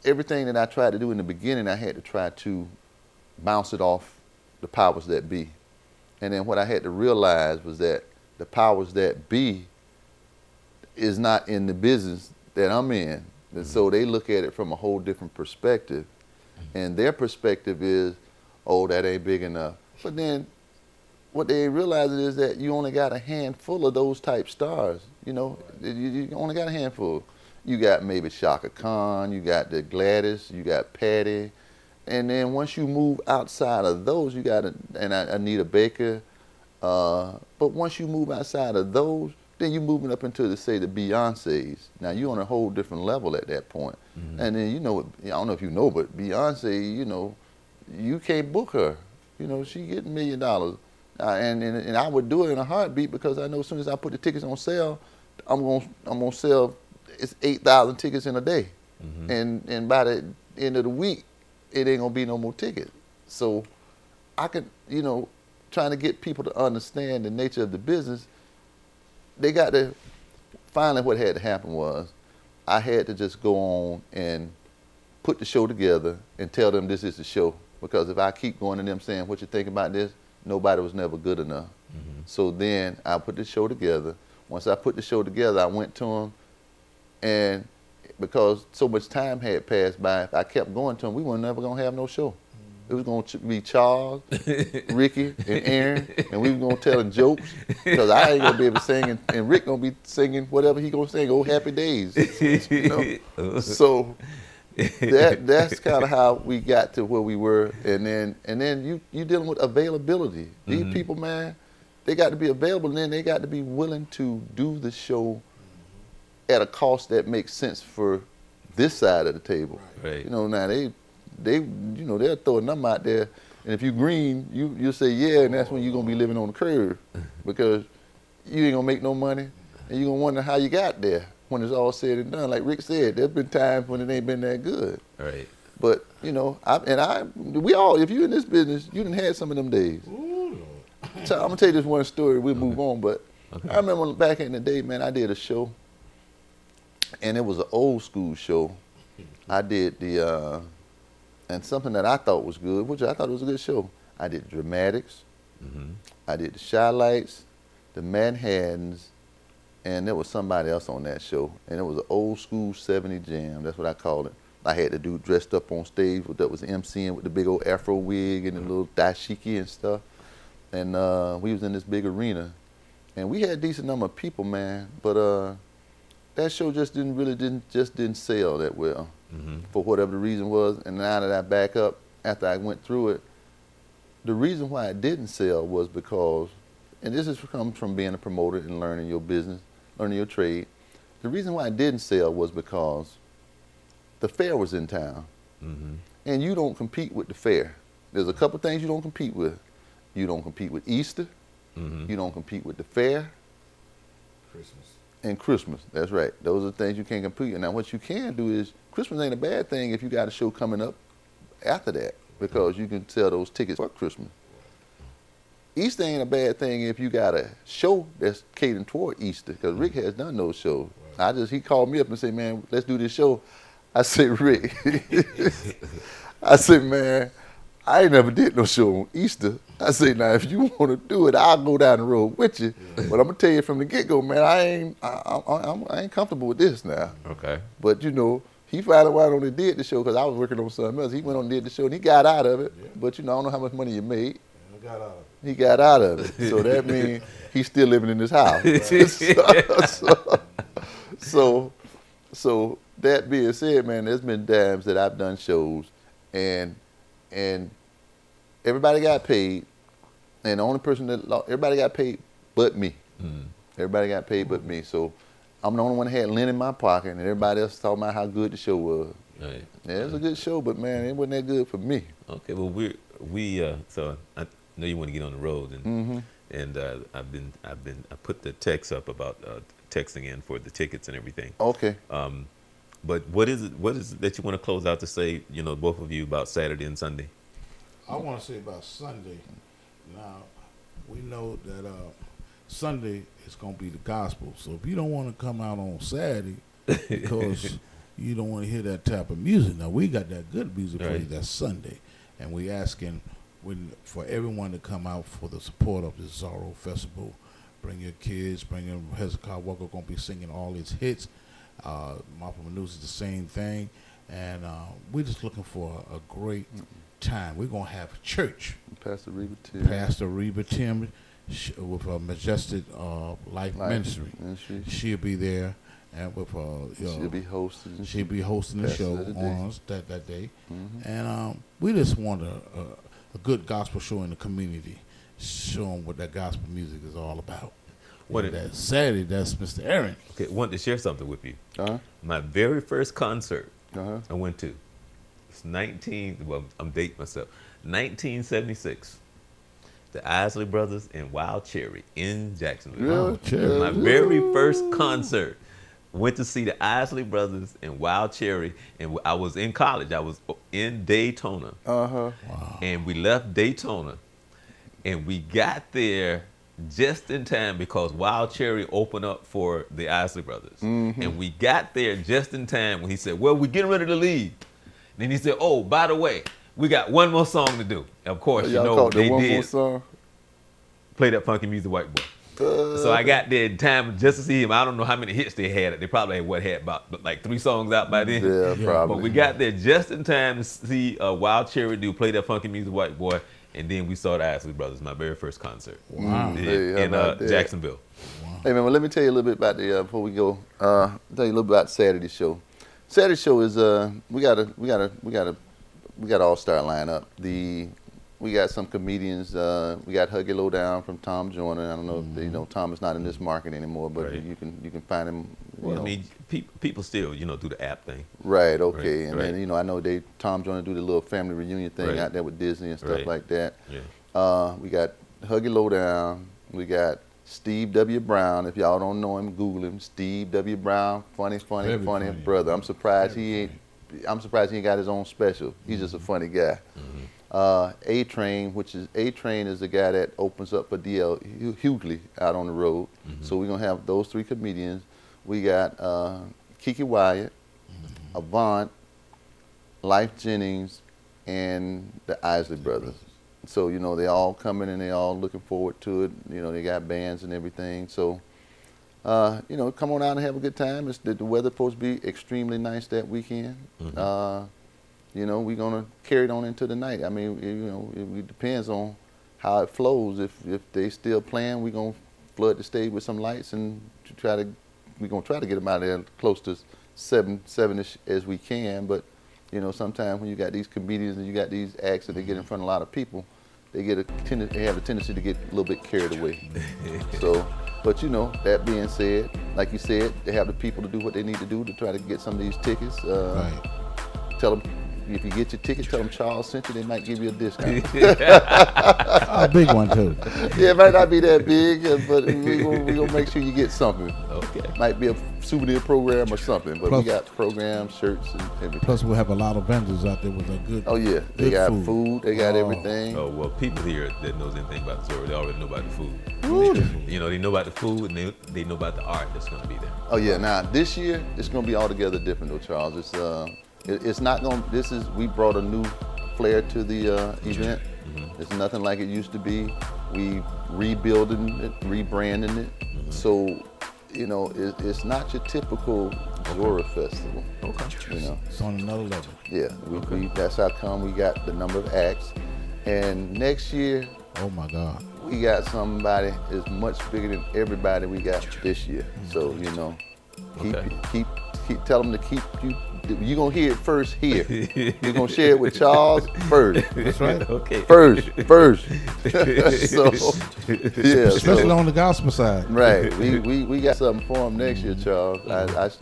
everything that I tried to do in the beginning, I had to try to bounce it off the powers that be. And then what I had to realize was that the powers that be is not in the business that I'm in. And so they look at it from a whole different perspective. And their perspective is, oh, that ain't big enough. But then what they realize is that you only got a handful of those type stars. You know, you only got a handful. You got maybe Shaka Khan, you got the Gladys, you got Patty. And then once you move outside of those, you got Anita Baker. But once you move outside of those, then you're moving up into the Beyoncés. Now you're on a whole different level at that point. And then you know, I don't know if you know, but Beyonce, you know, you can't book her. You know, she getting $1 million. And I would do it in a heartbeat because I know as soon as I put the tickets on sale, I'm gonna sell 8,000 tickets in a day. And by the end of the week, it ain't gonna be no more tickets. So I could, you know, trying to get people to understand the nature of the business, they got to, finally what had to happen was, I had to just go on and put the show together and tell them this is the show. Because if I keep going to them saying, what you think about this, nobody was never good enough. So then I put the show together. Once I put the show together, I went to them, and because so much time had passed by, if I kept going to them, we were never gonna have no show. It was going to be Charles, Ricky, and Aaron, and we were going to tell them jokes because I ain't going to be able to sing, and Rick going to be singing whatever he going to sing, Old Happy Days. You know? So that's kind of how we got to where we were, and then you dealing with availability. These people, man, they got to be available, and then they got to be willing to do the show at a cost that makes sense for this side of the table. Right. You know, now they they'll throw a number out there, and if you green, you'll say yeah, and that's when you're gonna be living on the curb because you ain't gonna make no money, and you're gonna wonder how you got there when it's all said and done. Like Rick said, there's been times when it ain't been that good. Right. But you know, we all, if you in this business, you done had some of them days. So I'm gonna tell you this one story. We'll move on, but I remember back in the day, man, I did a show, and it was an old school show. I did and something that I thought was good, which I thought was a good show. I did the Dramatics, I did the Shy-Lights, the Manhattans, and there was somebody else on that show. And it was an old school 70 jam, that's what I called it. I had the dude dressed up on stage that was MCing with the big old afro wig and the little dashiki and stuff. And we was in this big arena. And we had a decent number of people, man, but that show just didn't sell that well. For whatever the reason was. And now that I back up, after I went through it, the reason why it didn't sell was because, and this has come from being a promoter and learning your business, learning your trade. The reason why it didn't sell was because the fair was in town. And you don't compete with the fair. There's a couple things you don't compete with. You don't compete with Easter. You don't compete with the fair. And Christmas, that's right. Those are the things you can't compete with. Now what you can do is, Christmas ain't a bad thing if you got a show coming up after that, because you can sell those tickets for Christmas. Easter ain't a bad thing if you got a show that's catering toward Easter, because Rick has done those shows. He called me up and said, man, let's do this show. I said, Rick, I said, man, I ain't never did no show on Easter. I said, now if you want to do it, I'll go down the road with you. But I'm gonna tell you from the get-go, man, I ain't comfortable with this now. Okay. But you know, he finally went on and did the show because I was working on something else. He went on and did the show and he got out of it. But you know, I don't know how much money he made. He got out of it. So that means he's still living in his house. So that being said, man, there's been times that I've done shows and everybody got paid, and the only person that lost, everybody got paid but me. Everybody got paid but me. So I'm the only one that had lint in my pocket, and everybody else talking about how good the show was. Right. Yeah, it was a good show, but man, it wasn't that good for me. Okay, well so I know you want to get on the road, and I put the text up about texting in for the tickets and everything. Okay. But what is it that you want to close out to say, you know, both of you, about Saturday and Sunday? I want to say about Sunday. Now, we know that Sunday is going to be the gospel. So if you don't want to come out on Saturday because you don't want to hear that type of music, now we got that good music for you that Sunday. And we asking for everyone to come out for the support of the Zora Festival. Bring your kids, bring in Hezekiah Walker, going to be singing all his hits. Munizzi the same thing. And we're just looking for a great time. We're going to have church. Pastor Reba Tim with a Majestic Life Ministry. She'll be there, and with she'll be hosting. She'll be hosting the show on us that day. And we just want a good gospel show in the community, showing what that gospel music is all about. That Saturday, that's Mr. Aaron. Okay, I wanted to share something with you. My very first concert I went to. I'm dating myself. 1976. The Isley Brothers and Wild Cherry in Jacksonville. My very first concert. Went to see the Isley Brothers and Wild Cherry, and I was in college. I was in Daytona. Wow. And we left Daytona, and we got there just in time because Wild Cherry opened up for the Isley Brothers. And we got there just in time when he said, well, we're getting ready to leave. Then he said, oh, by the way, we got one more song to do. Of course, you know, they did. More song? Play that funky music, white boy. So I got there in time just to see him. I don't know how many hits they had. They probably had about like 3 songs out by then. Yeah, probably. But we got there just in time to see Wild Cherry do play that funky music, White Boy, and then we saw the Isley Brothers, my very first concert in Jacksonville. Wow. Hey man, well, let me tell you a little bit about the before we go. Tell you a little bit about Saturday show. Saturday show is we got all-star lineup. We got some comedians. We got Huggy Lowdown from Tom Joyner. I don't know if you know Tom is not in this market anymore, but you can find him. Well, I mean, people still do the app thing. Right. Okay. And then I know Tom Joyner do the little family reunion thing out there with Disney and stuff like that. Yeah. We got Huggy Lowdown. We got Steve W. Brown. If y'all don't know him, Google him. Steve W. Brown, funny brother. I'm surprised he ain't got his own special. He's just a funny guy. A-Train, A-Train is the guy that opens up for DL Hughley out on the road. So we're gonna have those 3 comedians. We got Keke Wyatt, Avant, Lyfe Jennings, and the Isley brothers. So they all coming and they all looking forward to it. They got bands and everything. So come on out and have a good time. The weather's supposed to be extremely nice that weekend. We're gonna carry it on into the night. I mean, it depends on how it flows. If they still playing, we're gonna flood the stage with some lights and we're gonna try to get them out of there close to 7-ish as we can. But sometimes when you got these comedians and you got these acts and they get in front of a lot of people, they have a tendency to get a little bit carried away. So, but that being said, like you said, they have the people to do what they need to do to try to get some of these tickets. Tell them. If you get your ticket, tell them Charles sent you, they might give you a discount. A big one, too. Yeah, it might not be that big, but we're going to make sure you get something. Okay. Might be a souvenir program or something, but we got programs, shirts, and everything. Plus, we'll have a lot of vendors out there with a good they got food, they got everything. Oh, well, people here that knows anything about Zora, they already know about the food. They know about the food, and they know about the art that's going to be there. Oh, yeah. Now, this year, it's going to be altogether different, though, Charles. It's not going. We brought a new flair to the event. It's nothing like it used to be. We rebuilding it, rebranding it. So, it's not your typical Zora festival. Okay. It's on another level. Yeah. That's how come we got the number of acts. And next year, oh my God, we got somebody that's much bigger than everybody we got this year. So tell them to keep you. You're going to hear it first here. You're going to share it with Charles first. That's right. Okay. First. Especially on the gospel side. Right. We got something for them next year, Charles.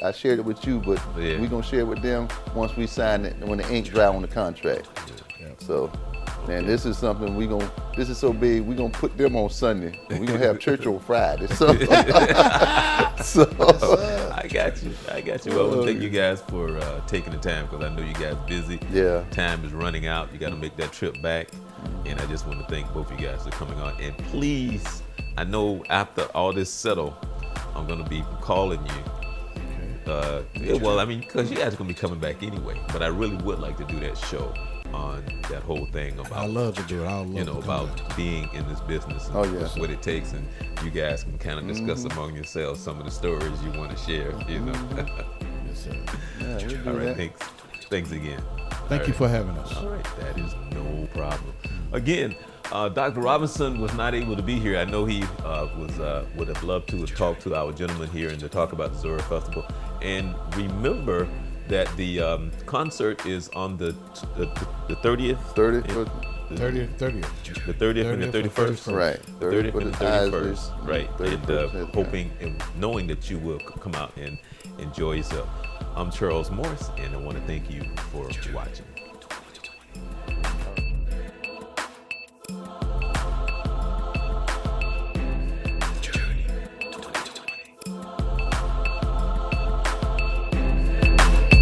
I shared it with you, but we're going to share it with them once we sign it, when the ink dry on the contract. So, man, this is something this is so big, we're going to put them on Sunday, and we're going to have church on Friday. So, I got you. Well, I want to thank you guys for taking the time, because I know you guys busy. Yeah. Time is running out. You got to make that trip back. And I just want to thank both of you guys for coming on. And please, I know after all this settle, I'm going to be calling you. Well, I mean, because you guys are going to be coming back anyway. But I really would like to do that show on that whole thing about, I love to do it. About being in this business and what it takes, and you guys can kind of discuss among yourselves some of the stories you want to share. Yes, sir. Yeah, all right, thanks again. Thank you for having us. All right, that is no problem. Again, Dr. Robinson was not able to be here. I know he would have loved to have talked to our gentleman here and to talk about the Zora Festival. And remember that the concert is on the 30th. 30th. The 30th and the 31st. Right. The 30th and the 31st. Right. And hoping and knowing that you will come out and enjoy yourself. I'm Charles Morris, and I want to thank you for watching.